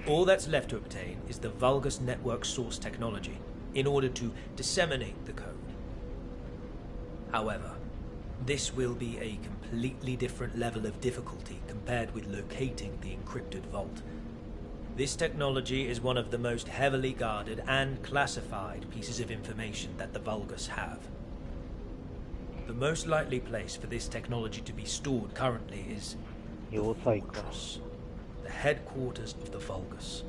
All that's left to obtain is the Vulgus network source technology in order to disseminate the code. However, this will be a completely different level of difficulty compared with locating the encrypted vault. This technology is one of the most heavily guarded and classified pieces of information that the Vulgus have. The most likely place for this technology to be stored currently is the Fortress, the headquarters of the Vulgus.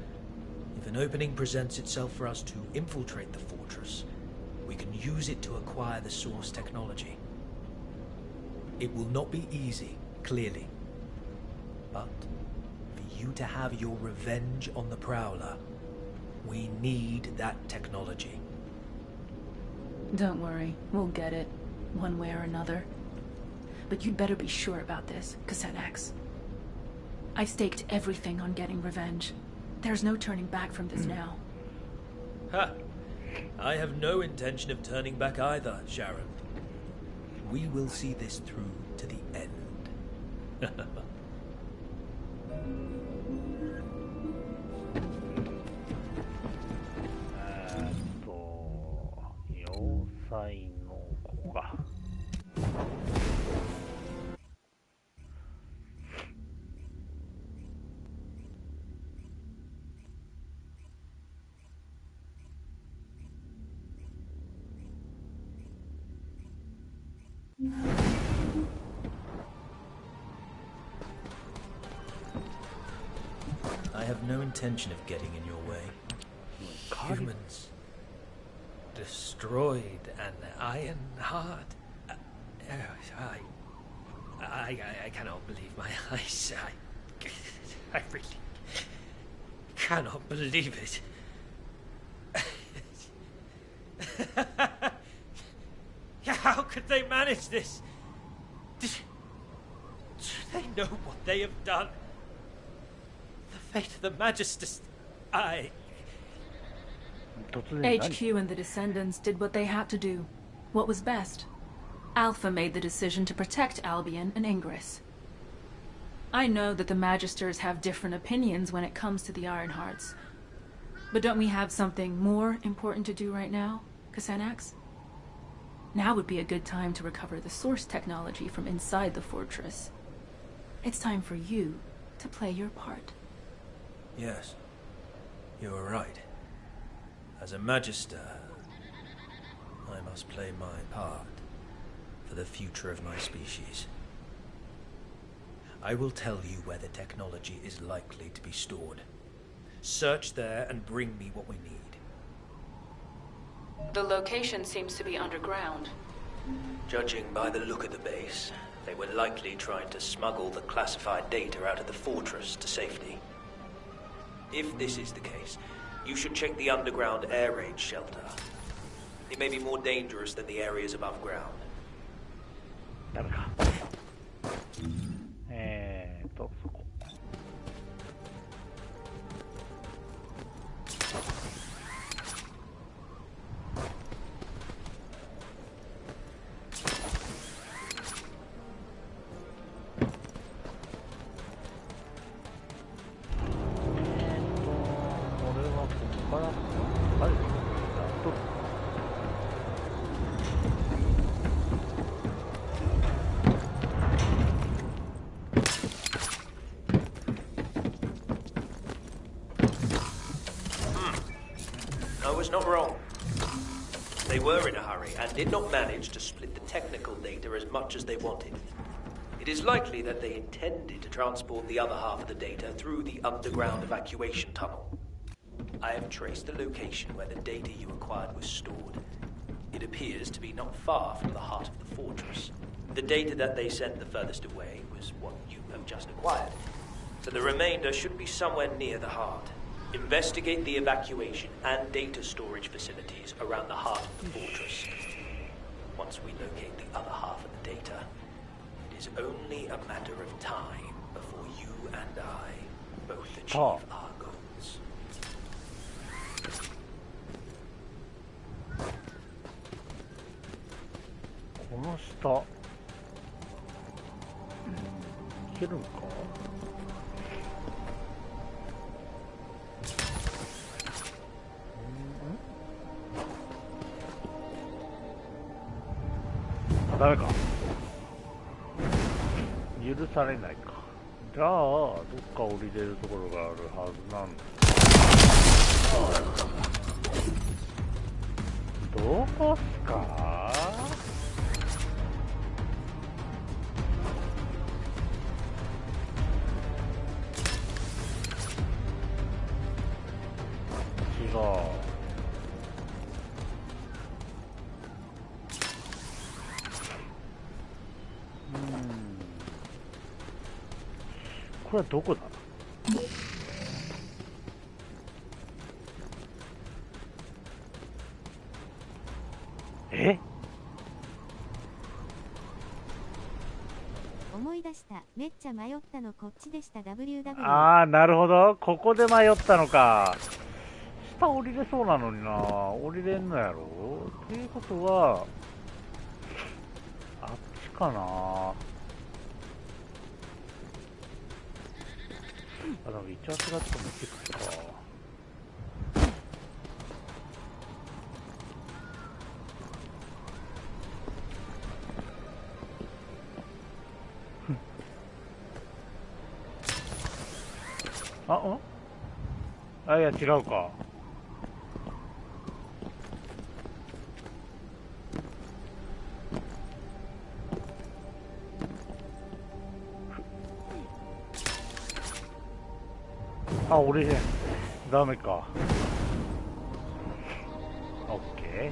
If an opening presents itself for us to infiltrate the fortress, we can use it to acquire the source technology. It will not be easy, clearly, but for you to have your revenge on the Prowler, we need that technology. Don't worry, we'll get it, one way or another. But you'd better be sure about this, Kusenax. I've staked everything on getting revenge. There's no turning back from this now. Ha! I have no intention of turning back either, Sharon. We will see this through to the end. 要塞のここか。I have no intention of getting in your way. Humans destroyed an iron heart. I cannot believe my eyes. I really cannot believe it. How could they manage this? Do they know what they have done? The fate of the Magisters. HQ and the Descendants did what they had to do. What was best? Alpha made the decision to protect Albion and Ingress. I know that the Magisters have different opinions when it comes to the Ironhearts. But don't we have something more important to do right now, Kusenax? Now would be a good time to recover the source technology from inside the fortress. It's time for you to play your part. Yes, you are right. As a Magister, I must play my part for the future of my species. I will tell you where the technology is likely to be stored. Search there and bring me what we need. The location seems to be underground. Judging by the look of the base, they were likely trying to smuggle the classified data out of the fortress to safety. If this is the case, you should check the underground air raid shelter. It may be more dangerous than the areas above ground. ダメか。そこ。からあれやっとる。I was not wrong. They were in a hurry and did not manage to split the technical data as much as they wanted. It is likely that they intended to transport the other half of the data through the underground evacuation tunnel. I have traced the location where the data you acquired was stored. It appears to be not far from the heart of the fortress. The data that they sent the furthest away was what you have just acquired, so the remainder should be somewhere near the heart. Investigate the evacuation and data storage facilities around the heart of the fortress. Once we locate the other half of the data, it is only a matter of time before you and I both achieve our goals. この下、いけるんか？ダメか。許されないか。じゃあどっか降りれるところがあるはずなんだ。どこっすか？違う。これはどこだ？え？思い出した。めっちゃ迷ったのこっちでした。 WW。 ああ、なるほど。ここで迷ったのか。下降りれそうなのにな。降りれんのやろ。っていうことはあっちかな。あ、でも一応違ってもチェックか。あ、いや違うか。あ、俺じゃダメか。オッケー。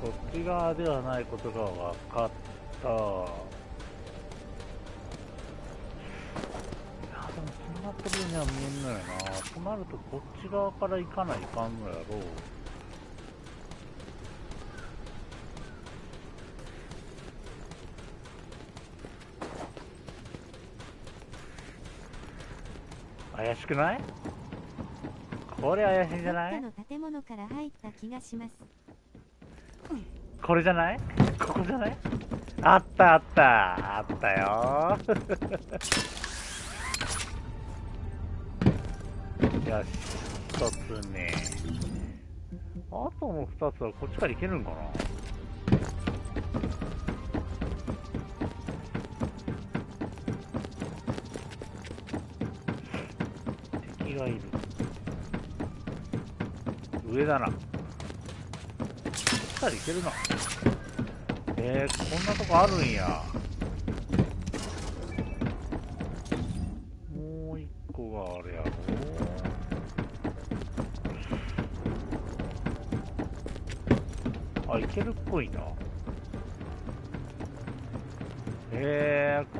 こっち側ではないことが分かった。いや、でも繋がってるようには見えんのよな。となるとこっち側から行かないかんのやろう。怪しくない？これ怪しいんじゃない？どっかの建物から入った気がします。これじゃない？ここじゃない？あったあったあったよよし、一つ目。あとの二つはこっちから行けるんかな？敵がいる。上だな。こっちから行けるな。こんなとこあるんや。もう一個があれやろ。あ、行けるっぽいな。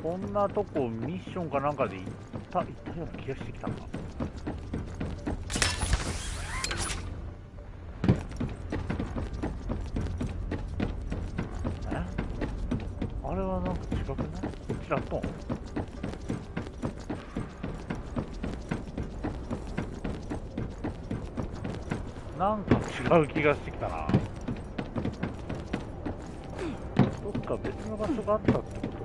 こんなとこミッションかなんかで行ったような気がしてきたな。あれはなんか違くない？こっちだとなんか違う気がしてきたな。どっか別の場所があったってことか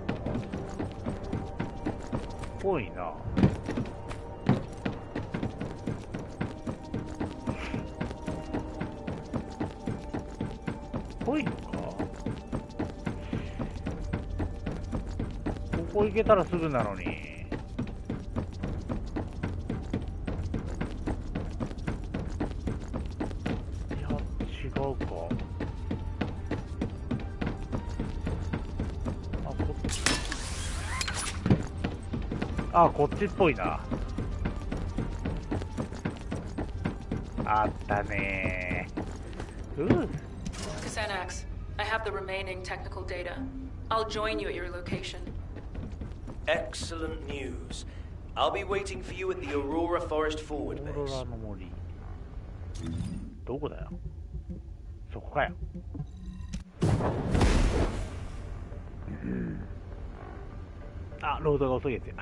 ぽいな。ぽいのか。ここ行けたらすぐなのに。いや、違うか。こっちっぽいな。あったねー。Xanax, I have the remaining technical data. I'll join you at your location. Excellent news. I'll be waiting for you at the Aurora Forest Forward オーロ base. ラの森。どこだよ。そこかよ。ロードが遅いやつや。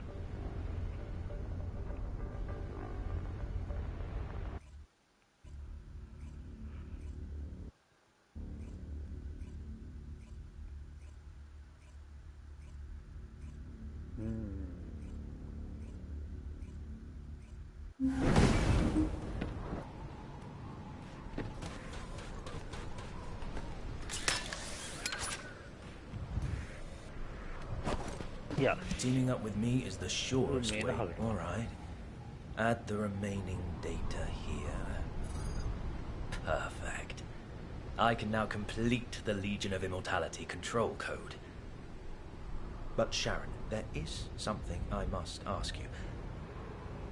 Yeah. Teaming up with me is the surest way. All right. Add the remaining data here. Perfect. I can now complete the Legion of Immortality control code. But Sharon, there is something I must ask you.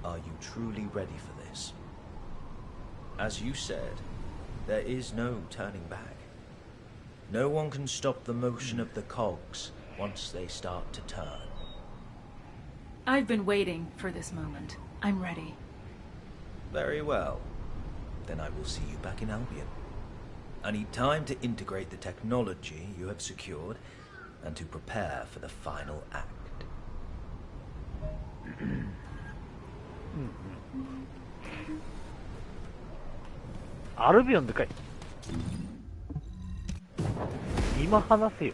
Are you truly ready for this? As you said, there is no turning back. No one can stop the motion of the cogs once they start to turn. I've been waiting for this moment. I'm ready. Very well. Then I will see you back in Albion. I need time to integrate the technology you have secured and to prepare for the final act. Albion でかい。今話せよ。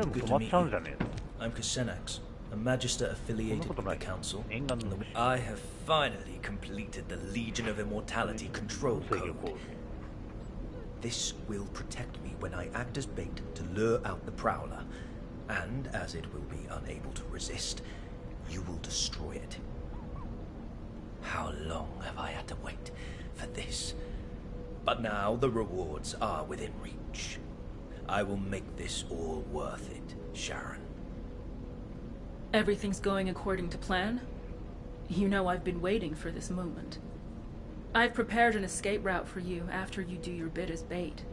Good to meet you. I'm Xanax, a Magister affiliated with the Council. I have finally completed the Legion of Immortality control code. This will protect me when I act as bait to lure out the Prowler, and as it will be unable to resist, you will destroy it. How long have I had to wait for this? But now the rewards are within reach. I will make this all worth it, Sharon. Everything's going according to plan? You know I've been waiting for this moment. I've prepared an escape route for you after you do your bit as bait.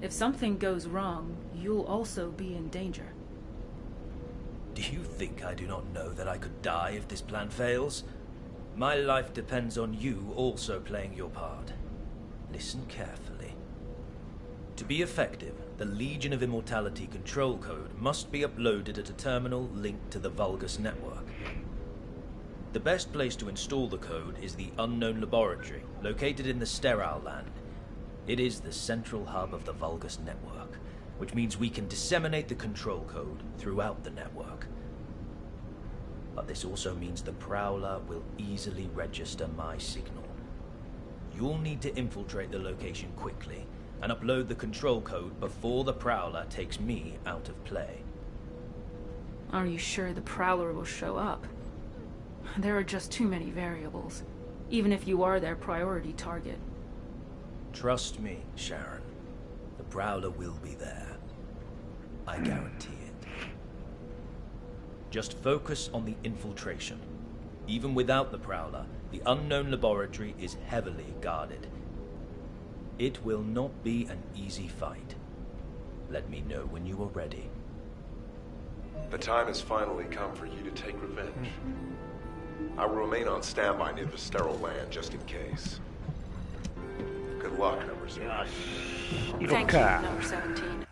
If something goes wrong, you'll also be in danger. Do you think I do not know that I could die if this plan fails? My life depends on you also playing your part. Listen carefully. To be effective, the Legion of Immortality control code must be uploaded at a terminal linked to the Vulgus network. The best place to install the code is the Unknown Laboratory, located in the Sterile Land. It is the central hub of the Vulgus network, which means we can disseminate the control code throughout the network. But this also means the Prowler will easily register my signal. You'll need to infiltrate the location quickly and upload the control code before the Prowler takes me out of play. Are you sure the Prowler will show up? There are just too many variables, even if you are their priority target. Trust me, Sharon. The Prowler will be there. I guarantee it. Just focus on the infiltration. Even without the Prowler, the Unknown Laboratory is heavily guarded. It will not be an easy fight. Let me know when you are ready. The time has finally come for you to take revenge. I will remain on standby near the sterile land just in case. Good luck, number 0. Thank you, number 17.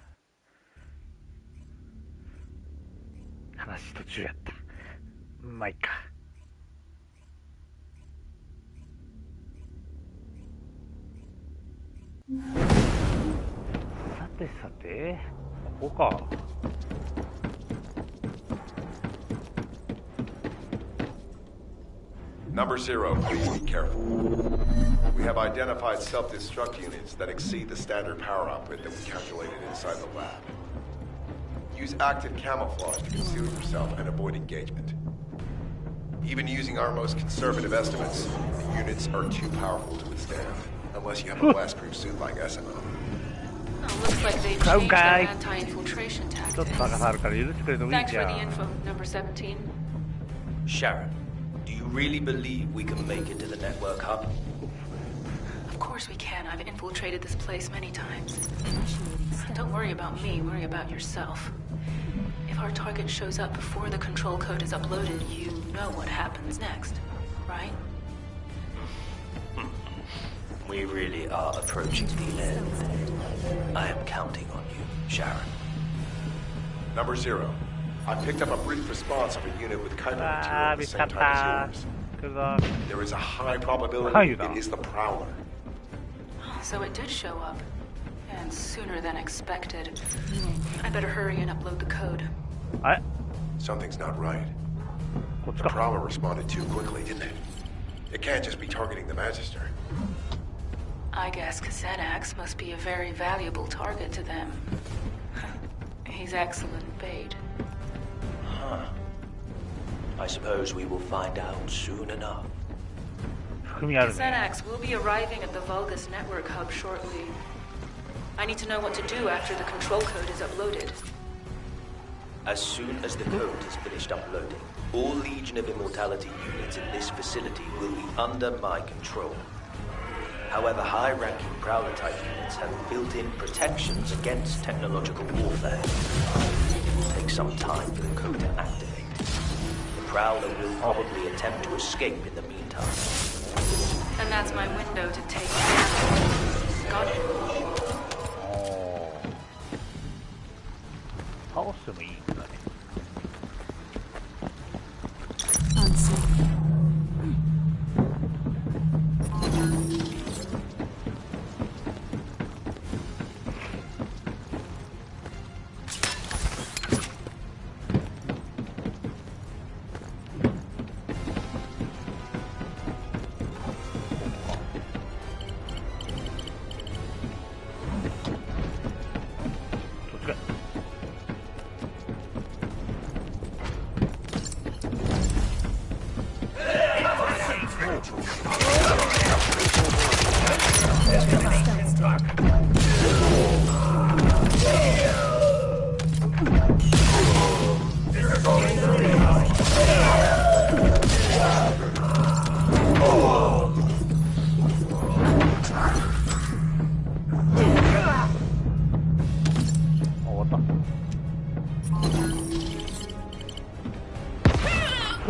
話途中やった。まあいいか。さてさて、ここか。Number 0, please be careful. We have identified self-destruct units that exceed the standard power output that we calculated inside the lab. Use active camouflage to conceal yourself and avoid engagement. Even using our most conservative estimates, the units are too powerful to withstand, unless you have a blast-proof suit like SMO. Oh, looks like they've changed their anti-infiltration tactics. Thanks for the info, number 17. Sharon, do you really believe we can make it to the network hub? Of course we can. I've infiltrated this place many times. Don't worry about me, worry about yourself. If our target shows up before the control code is uploaded, you know what happens next, right? We really are approaching the end. I am counting on you, Sharon. Number 0. I picked up a brief response of a unit with chiral material at the same time as yours. There is a high probability it is the Prowler. So it did show up. And sooner than expected. I better hurry and upload the code. Something's not right. The Prowler responded too quickly, didn't it? It can't just be targeting the Magister. I guess Xenax must be a very valuable target to them. He's excellent bait. Huh. I suppose we will find out soon enough. Xenax will be arriving at the Vulgus network hub shortly. I need to know what to do after the control code is uploaded. As soon as the code is finished uploading, all Legion of Immortality units in this facility will be under my control. However, high-ranking Prowler-type units have built-in protections against technological warfare. It will take some time for the code to activate. The Prowler will probably attempt to escape in the meantime. And that's my window to take it. Got it. 倒してもいいんだね。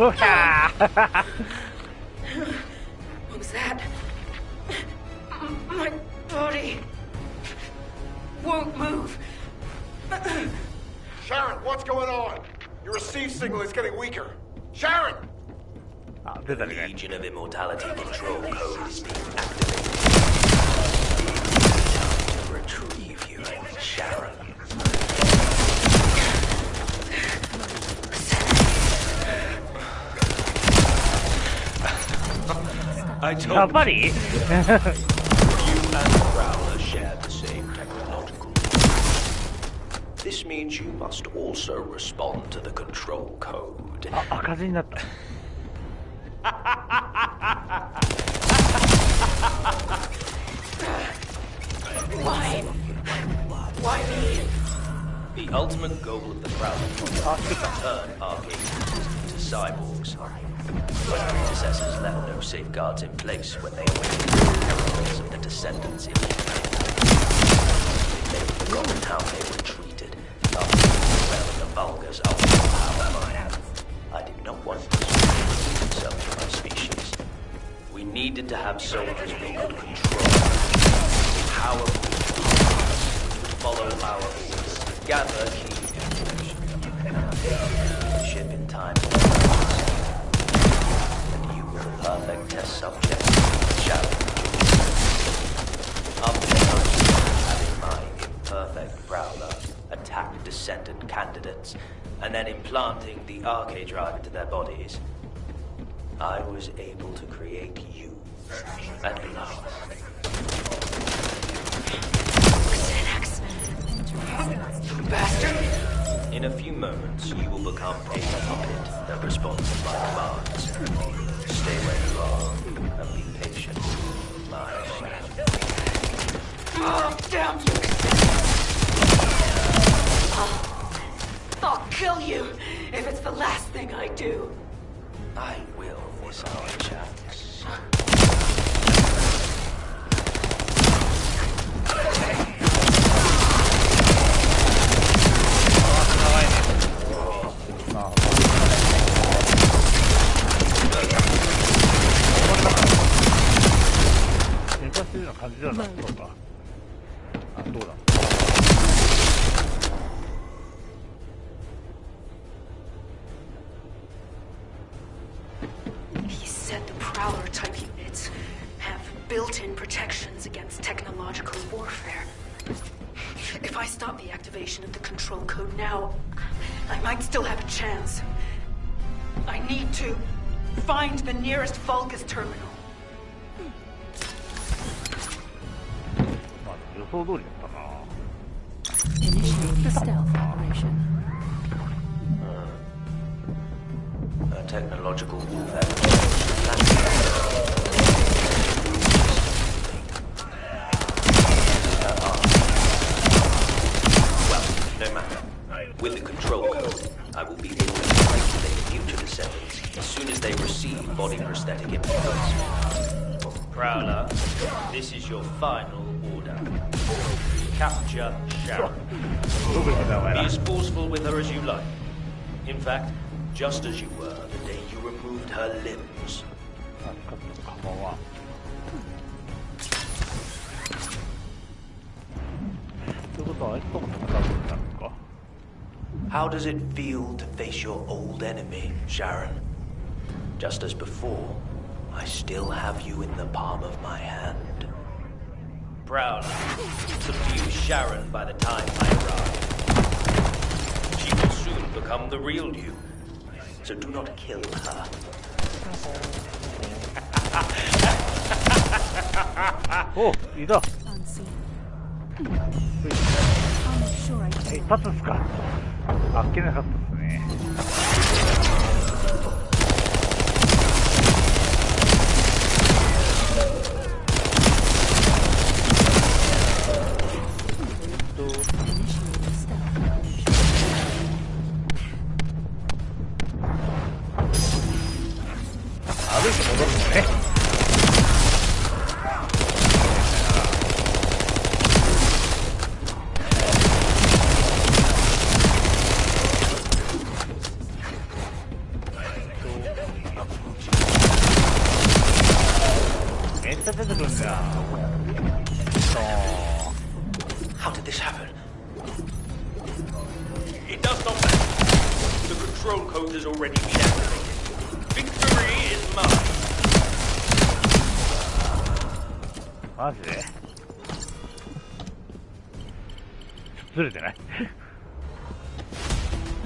What was that? My body won't move. Sharon, what's going on? Your receive signal is getting weaker. Sharon! The Legion of Immortality control code is being activated. Time to retrieve you, Sharon. I told buddy. You and Prowler share the same technological. This means you must also respond to the control code. 赤字になった。Why me? The ultimate goal of the Prowler is to turn arcade into cyborgs. My predecessors left no safeguards in place when they awakened the inheritance of the descendants in They may have forgotten how they were treated after the Vulgus ultimate power. I did not want to myself needed to have soldiers we could control. Powerful to follow our orders, gather key information, ship in time. And you were the perfect test subject. Challenge. Unbeknownst having my imperfect prowler attack descendant candidates, and then implanting the arcade drive into their bodies, I was able to create you at last. Bastard! In a few moments, you will become a puppet that responds to my commands. Stay where you are and be patient, my friend. Oh, damn you! I'll kill you if it's the last thing I do. I will miss our chance. He said the Prowler type units have built-in protections against technological warfare. If I stop the activation of the control code now, I might still have a chance. I need to find the nearest Vulgus terminal. 予想通りだったな。 Initiating stealth operation. A technological warfare. Well, no matter. With the control code, I will be able to isolate future descendants as soon as they receive body prosthetic implants. Prowler, this is your final order. Capture Sharon. Be as forceful with her as you like. In fact, just as you were the day you removed her limbs. How does it feel to face your old enemy, Sharon? Just as before, I still have you in the palm of my hand. Prowler, subdue Sharon by the time I arrive. She will soon become the real you, so do not kill her. Oh, いた。 Unseen. 一発ですか。あっけなかったですね。歩いて戻るのね。めっちゃ出てくるんだよ。How did this happen? It does not matter. The control code has already been activated. Victory is mine. マジでずれてない。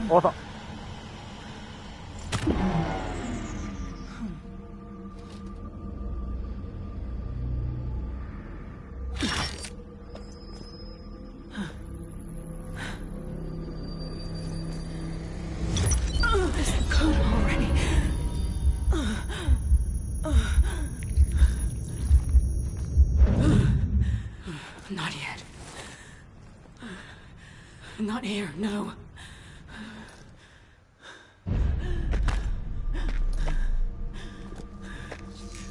終わった。Not yet. Not here, no.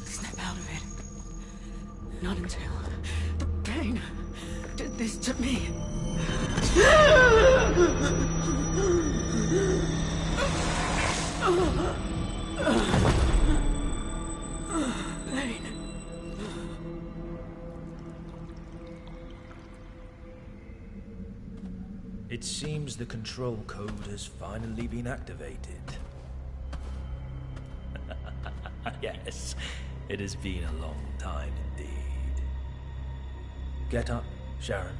Snap out of it. Not until the pain did this to me. Pain. seems the control code has finally been activated. Yes, it has been a long time indeed. Get up, Sharon.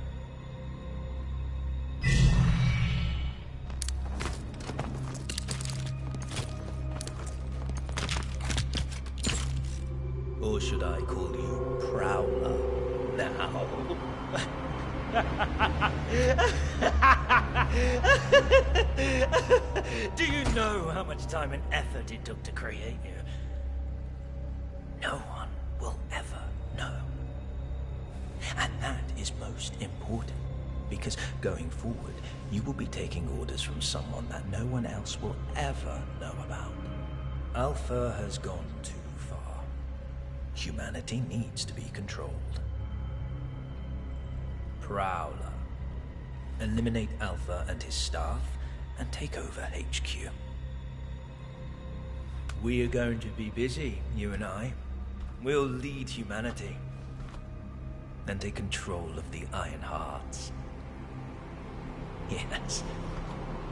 Or should I call you Prowler now? Do you know how much time and effort it took to create you? No one will ever know. And that is most important, because going forward, you will be taking orders from someone that no one else will ever know about. Alpha has gone too far. Humanity needs to be controlled. Prowler. Eliminate Alpha and his staff, and take over HQ. We are going to be busy, you and I. We'll lead humanity. And take control of the Iron Hearts. Yes,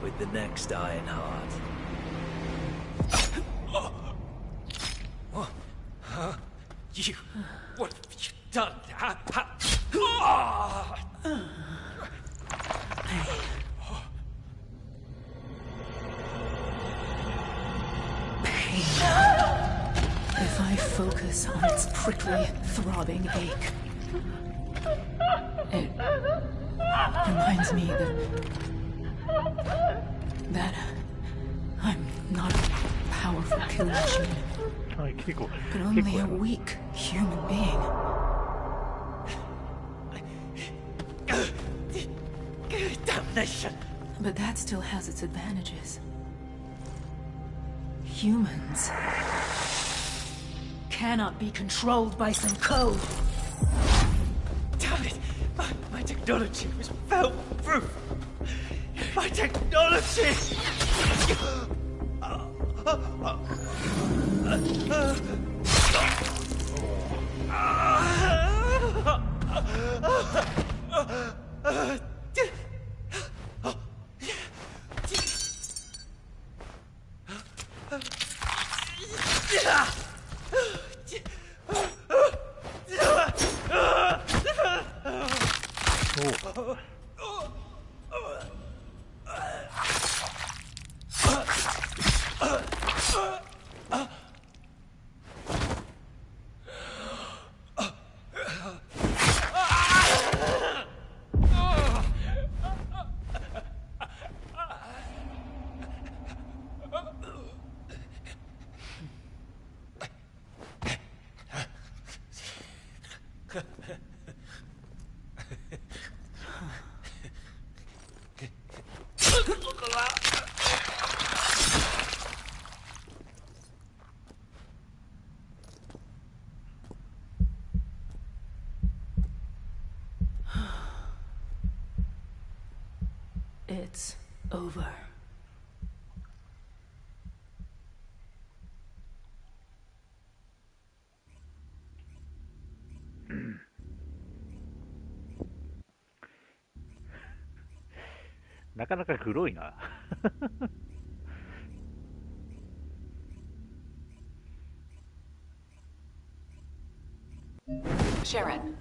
with the next Iron Heart. You... what have you done? If I focus on its prickly, throbbing ache, it reminds me that I'm not a powerful kill machine, but only a weak human being. Damnation! But that still has its advantages. Humans cannot be controlled by some code. Damn it! My technology was fail-proof! My technology! It's over.なかなか黒いな。Sharon,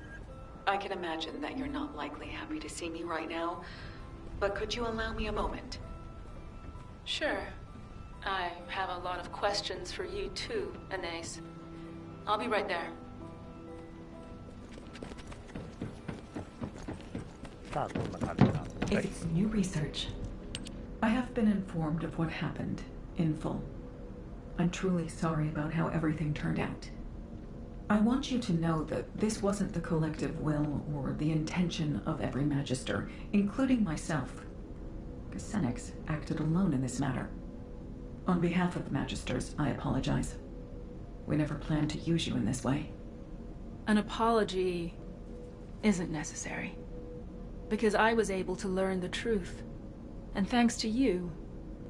I can imagine that you're not likely happy to see me right now, but could you allow me a moment? Sure. I have a lot of questions for you too, Anais. I'll be right there. さあ、どんな感じなの？ It's new research. I have been informed of what happened, in full. I'm truly sorry about how everything turned out. I want you to know that this wasn't the collective will or the intention of every Magister, including myself. Kusenix acted alone in this matter. On behalf of the Magisters, I apologize. We never planned to use you in this way. An apology isn't necessary, because I was able to learn the truth. And thanks to you,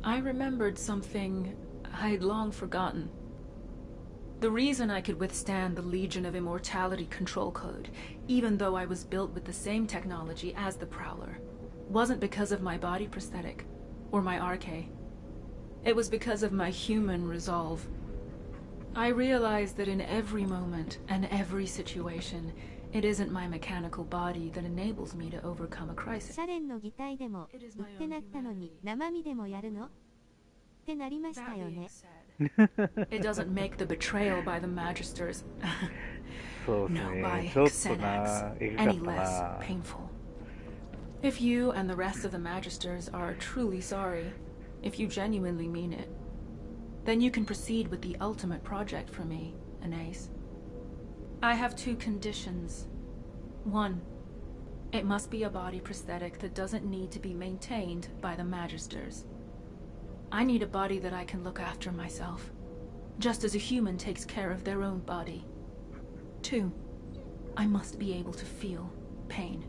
I remembered something I'd long forgotten. The reason I could withstand the Legion of Immortality control code, even though I was built with the same technology as the Prowler, wasn't because of my body prosthetic or my RK. It was because of my human resolve. I realized that in every moment and every situation, it isn't my mechanical body that enables me to overcome a crisis. シャレンの擬態でも売ってなったのに生身でもやるのってなりましたよね。It doesn't make the betrayal by the Magisters, そうです no, ね。 by ちょっと Xenax, な、えぐかっ any た less な。 painful. If you and the rest of the Magisters are truly sorry, if you genuinely mean it, then you can proceed with the ultimate project for me, Anais. I have 2 conditions. 1, it must be a body prosthetic that doesn't need to be maintained by the Magisters. I need a body that I can look after myself, just as a human takes care of their own body. 2, I must be able to feel pain.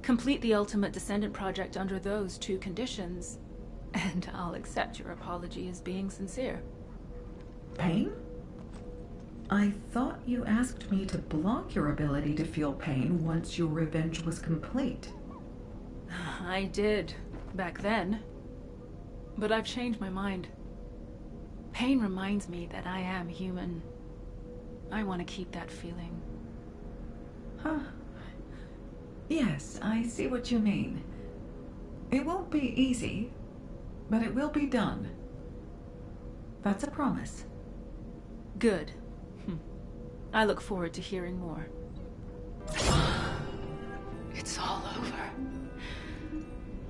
Complete the ultimate descendant project under those 2 conditions, and I'll accept your apology as being sincere. Pain? I thought you asked me to block your ability to feel pain once your revenge was complete. I did, back then. But I've changed my mind. Pain reminds me that I am human. I want to keep that feeling. Huh. Yes, I see what you mean. It won't be easy, but it will be done. That's a promise. Good. I look forward to hearing more. It's all over.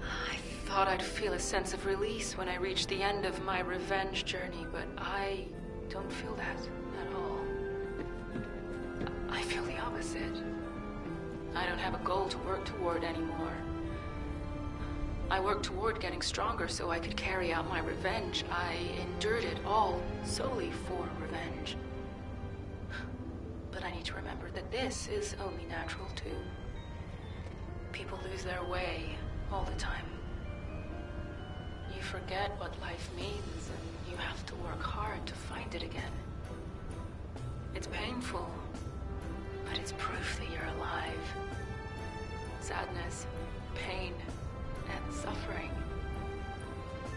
I thought I'd feel a sense of release when I reached the end of my revenge journey, but I don't feel that at all. I feel the opposite. I don't have a goal to work toward anymore. I worked toward getting stronger so I could carry out my revenge. I endured it all solely for revenge. But I need to remember that this is only natural too. People lose their way all the time. You forget what life means and you have to work hard to find it again. It's painful, but it's proof that you're alive. Sadness, pain, and suffering,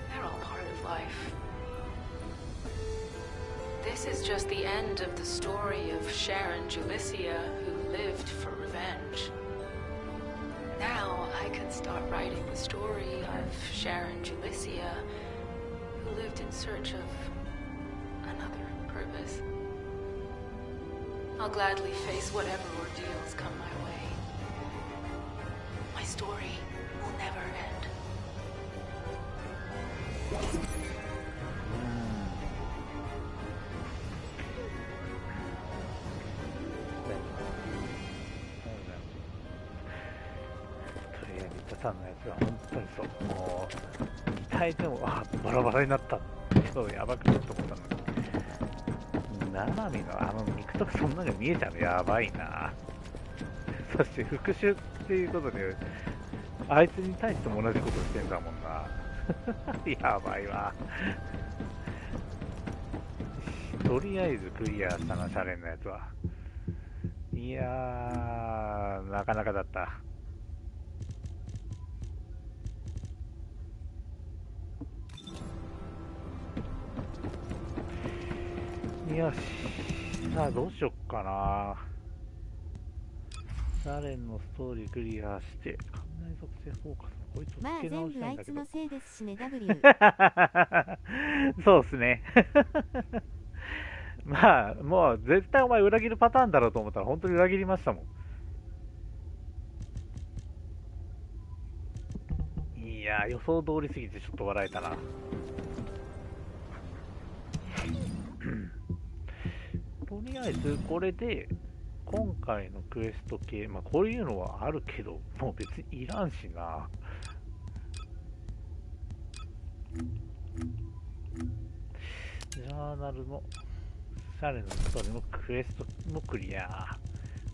they're all part of life. This is just the end of the story of Sharon Julicia, who lived for revenge. Now I can start writing the story of Sharon Julicia, who lived in search of another purpose. I'll gladly face whatever ordeals come my way. My story will never end. さんのやつは本当にそう、もう2体でもバラバラになったってそうやばくなって思ったのに、生身のあの肉とかそんなの見えちゃうのやばいな。そして復讐っていうことであいつに対しても同じことしてんだもんな。やばいわ。とりあえずクリアしたな、シャレンのやつは。いやー、なかなかだった。よし、さあどうしよっかな。シャレンのストーリークリアして、館内属性フォーカスのこいつをつけ直したいんだけど。まあ全部あいつのせいですしね、W。そうっすね。まあ、もう絶対お前裏切るパターンだろうと思ったら本当に裏切りましたもん。いやー、予想通りすぎてちょっと笑えたな。とりあえずこれで今回のクエスト系、まあこういうのはあるけどもう別にいらんしな。ジャーナルのシャレのストーリーのクエストもクリア。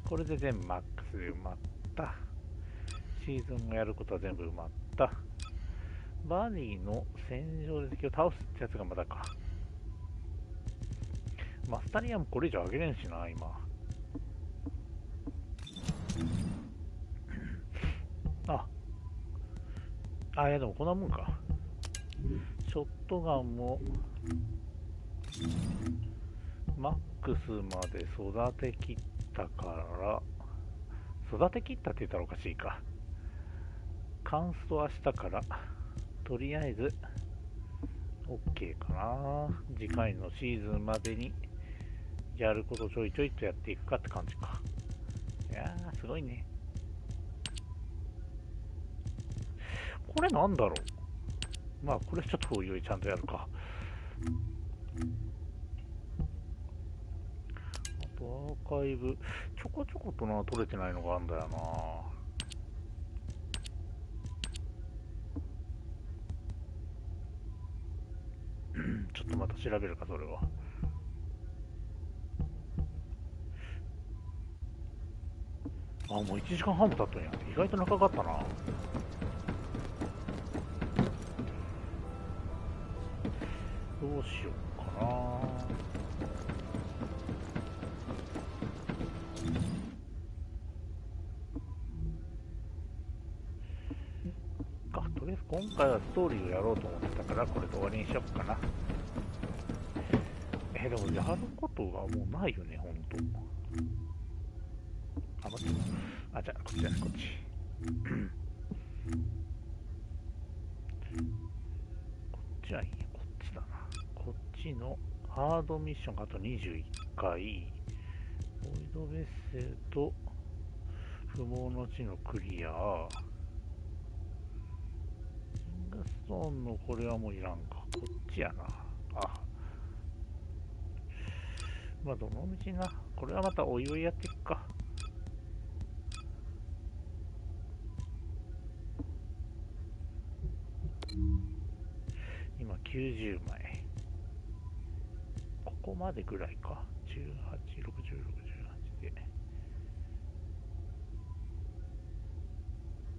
これで全部マックスで埋まった。シーズンもやることは全部埋まった。バディの戦場で敵を倒すってやつがまだか。マスタリアもこれ以上上げれんしな、今。あ、あ、いやでもこんなもんか。ショットガンもマックスまで育てきったから、育てきったって言ったらおかしいか。カンストはしたから、とりあえず OK かな。次回のシーズンまでにやることちょいちょいとやっていくかって感じか。いやー、すごいね。これなんだろう。まあ、これちょっとおいおいちゃんとやるか。あと、アーカイブ、ちょこちょことな、取れてないのがあるんだよな。ちょっとまた調べるか、それは。あ、もう1時間半も経ったんや。意外と長かったな。どうしようかな。とりあえず今回はストーリーをやろうと思ってたから、これで終わりにしようかな。でもやることがもうないよね、ほんと。あ、待って。あ、じゃあ、こっちです、こっち。こっちはいいよ、こっちだな。こっちのハードミッションがあと21回。ボイドベッセルと不毛の地のクリア。キングストーンのこれはもういらんか。こっちやな。あ。まあ、どの道な。これはまたおいおいやっていくか。今90枚。ここまでぐらいか。18、60、68で。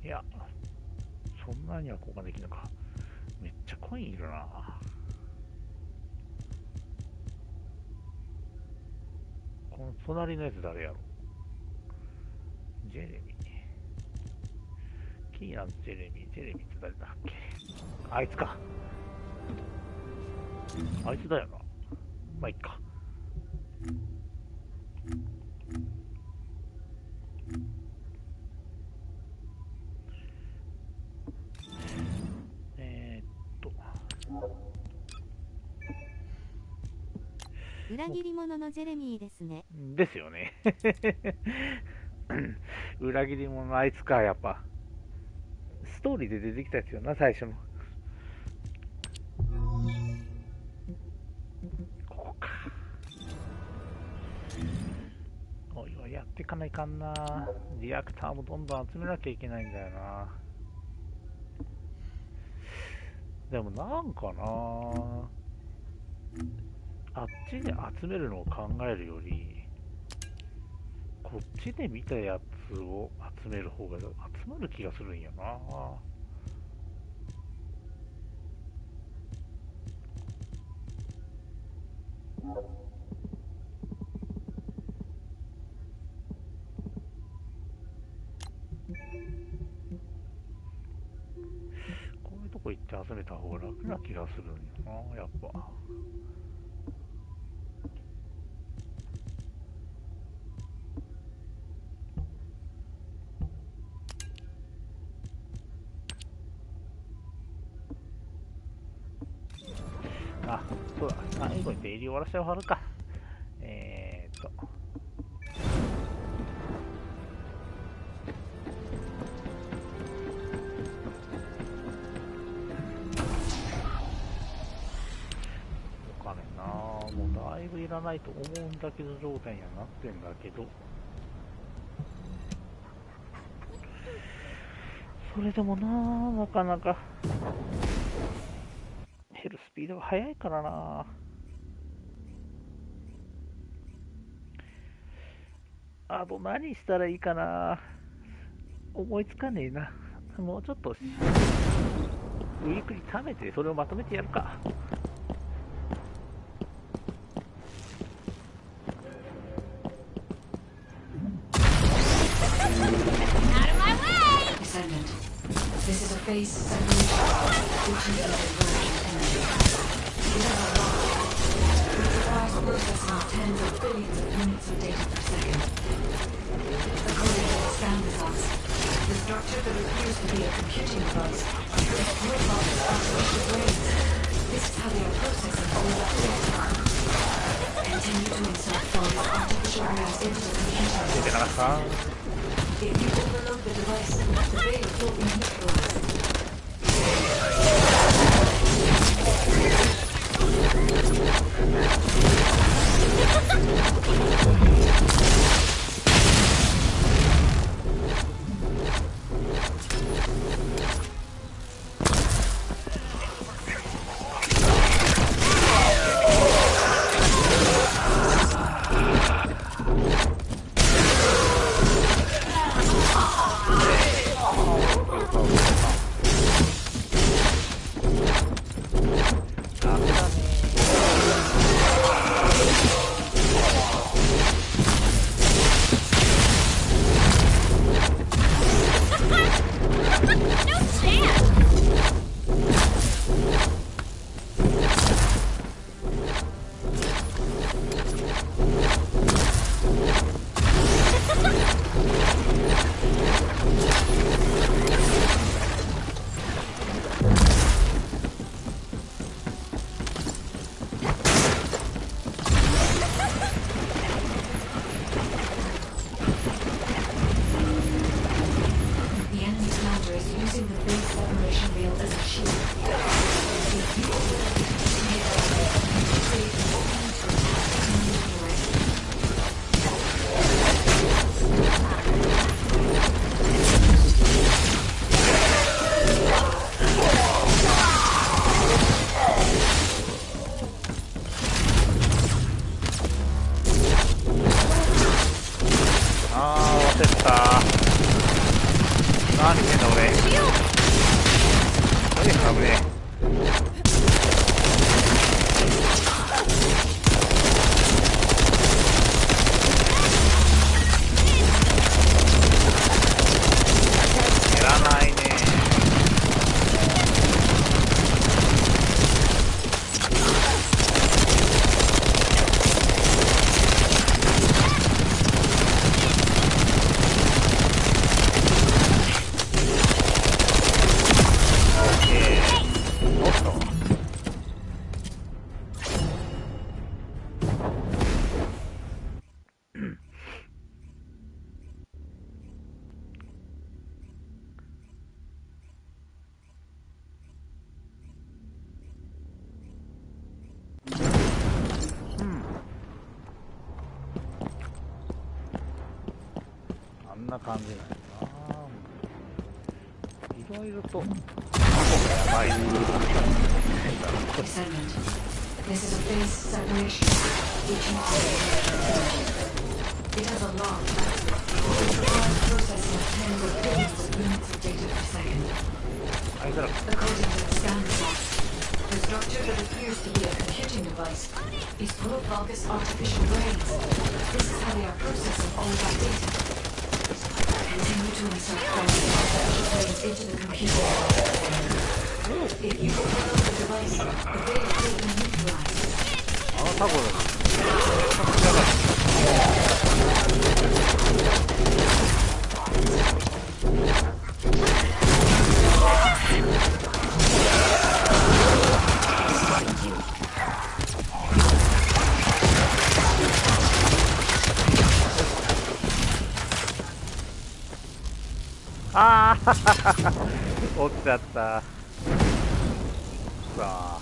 いや、そんなには交換できるのか。めっちゃコインいるな。この隣のやつ誰やろ。ジェレミー。キーランズ・ジェレミー。ジェレミーって誰だっけ。あいつか。あいつだよな。まあ、いっか。裏切り者のジェレミーですね。ですよね。裏切り者あいつか、やっぱ。ストーリーで出てきたやつよな、最初の。ここか。おいおい、やっていかないかんな。リアクターもどんどん集めなきゃいけないんだよな。でもなんかな、あっちで集めるのを考えるより、こっちで見たやつを集める方が集まる気がするんやな。こういうとこ行って集めた方が楽な気がするんやな、やっぱ。あ、そうだ、最後に出入り終わらせてはるか。お金なぁ、もうだいぶいらないと思うんだけど状態にはなってんだけど、それでもなぁ、なかなか減るスピードが速いからな。あと何したらいいかな。思いつかねえな。もうちょっとウィークリー貯めてそれをまとめてやるか。Descendant, this is a phase 7 Processing tens of billions of units of data per second. According to the scan results, the structure that appears to be a computing device is profiled as artificial brains. This is how they are processing all that data. Continue to insert those artificial brains into the computer. If you overload the device, the data will be neutralized.な感じなんだな。いろいろとやばいな。This is a phase separation. It has a long processing of tens of billions of units of data per second. According to the scan results, the structure that appears to be a computing device is full of Vulgus artificial brains. This is how they are processing all of that data. Continue to insert Vulgus artificial brains into the computer. If you overload the device, the data will be neutralized.ああ落ちちゃった。さあ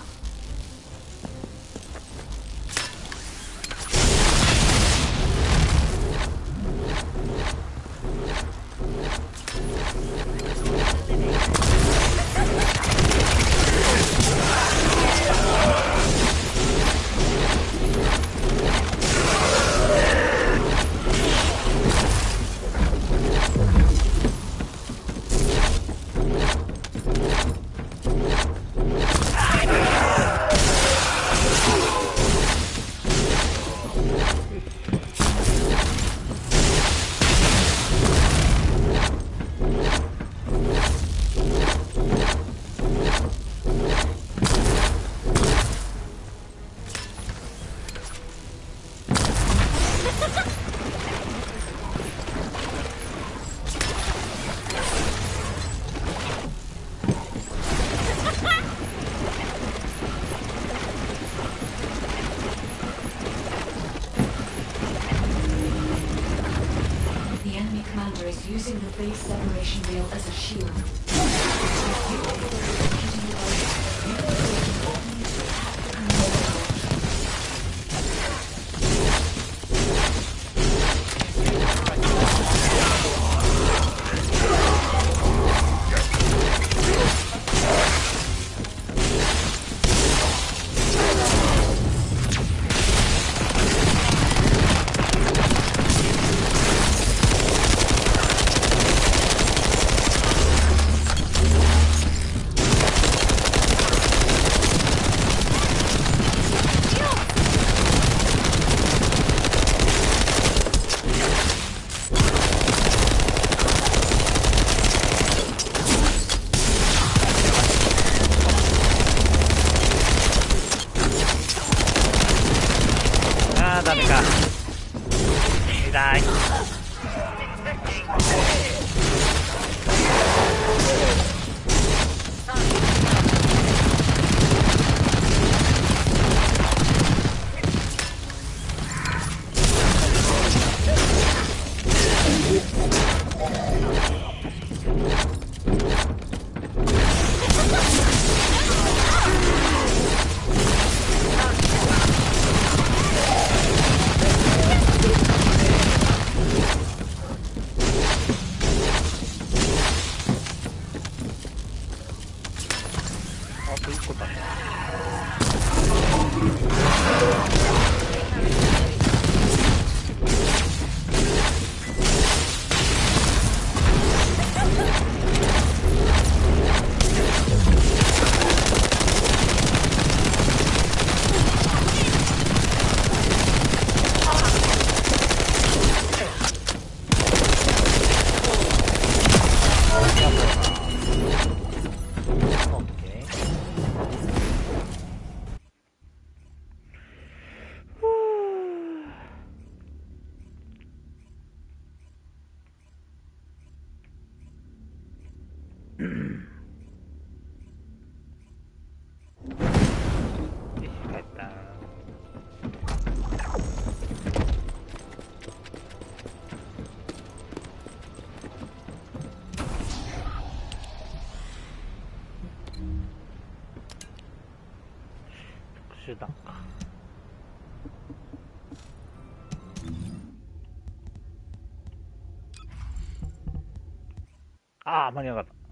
phase separation veil as a shield.ダメか。痛い。手段か。ああ、間に合わなかった。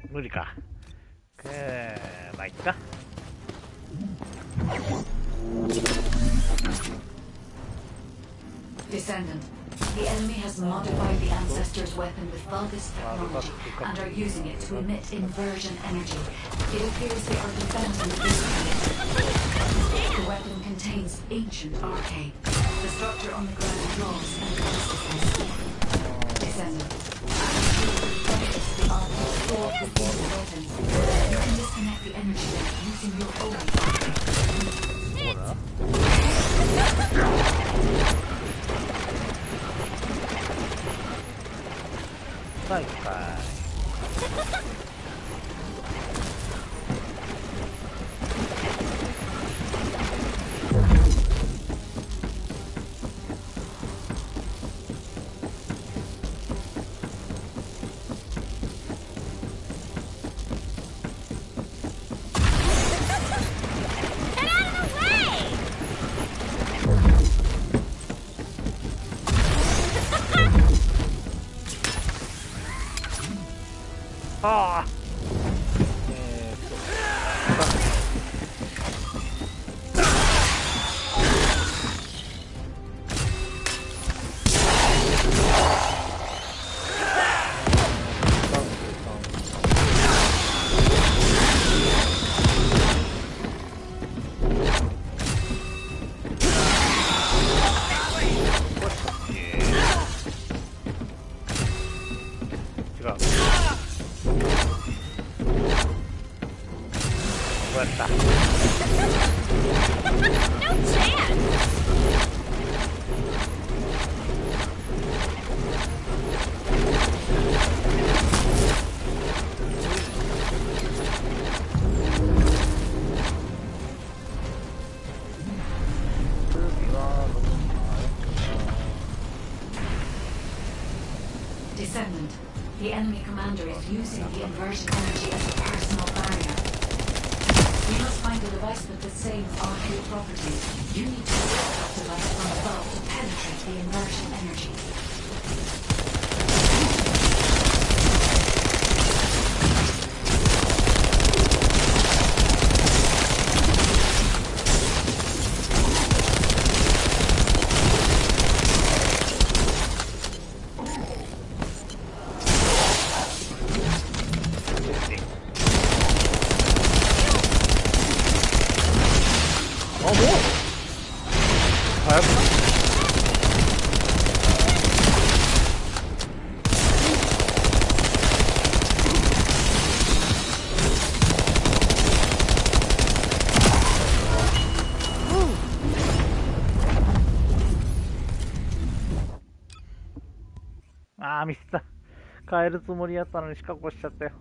無理か。まあいっか。Descendant, the enemy has modified the ancestor's weapon with Vulgus technology and are using it to emit inversion energy. It appears they are defending this planet. The weapon contains ancient arcade. The structure on the ground draws and processes. Descendant, the arcade stored within the weapon. You can disconnect the energy link using your own arcade. Bye-bye. Ah! The enemy commander is using the inversion energy as a personal barrier. We must find a device with the same arcade properties. You need to use that device from above to penetrate the inversion energy.あーミスった。変えるつもりやったのにシカゴしちゃったよ。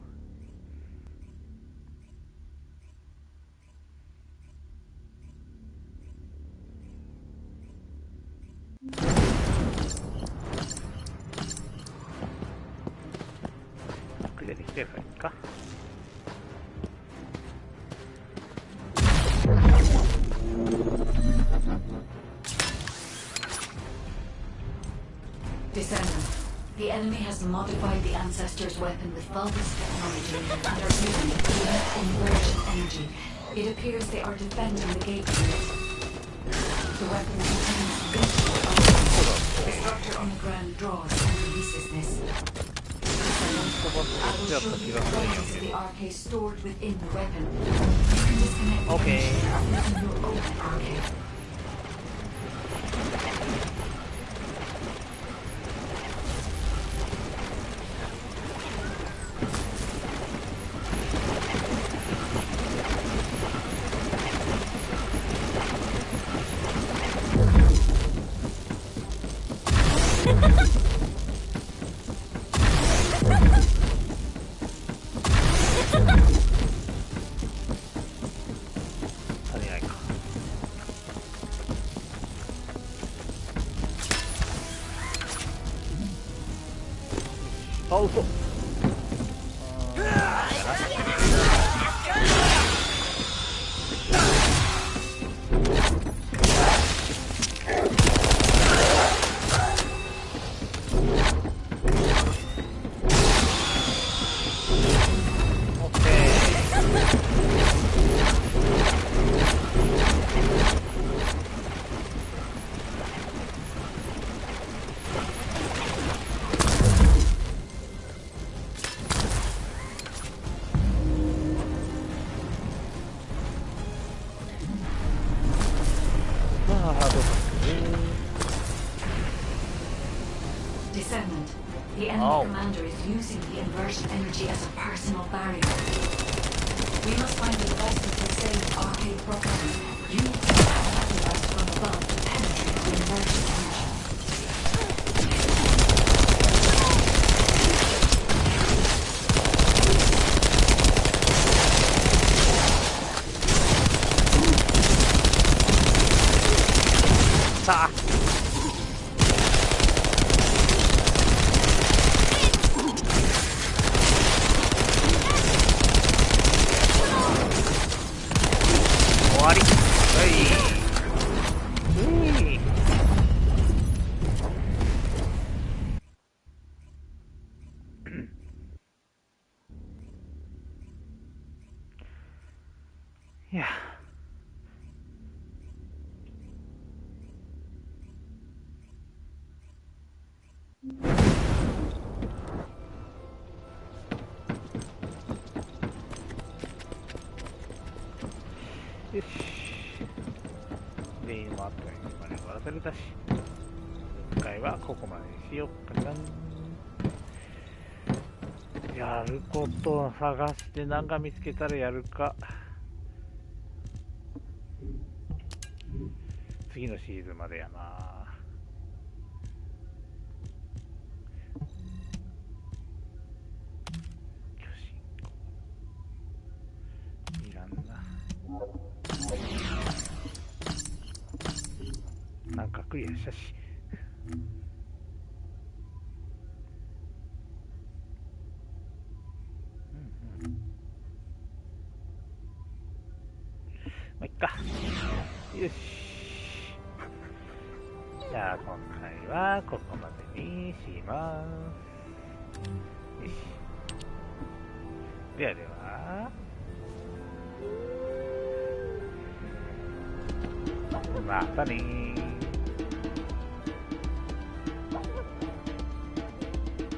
クリアできてるからいいか。The enemy has modified the Ancestor's weapon with Vulgus technology and are using it to emit inversion energy. It appears they are defending the gateway. The weapon contains the structure on the ground draws and releases this. I will show you the contents of the arcade stored within the weapon. You can disconnect the energy using your own arcade. Discernment. The enemy commander is using the inversion energy as a personal barrier. We must find a device with the same arcade properties. You need to have that device from above to penetrate the inversion energy.よし。で、今あと今ね、忘れたし。今回はここまでにしよっかな。やることを探して何か見つけたらやるか。次のシーズンまでやな。いらんな。なんかクリアしたし。まあ、いっか。よし。じゃあ、今回はここまでにします。よし。ではでは。またねー。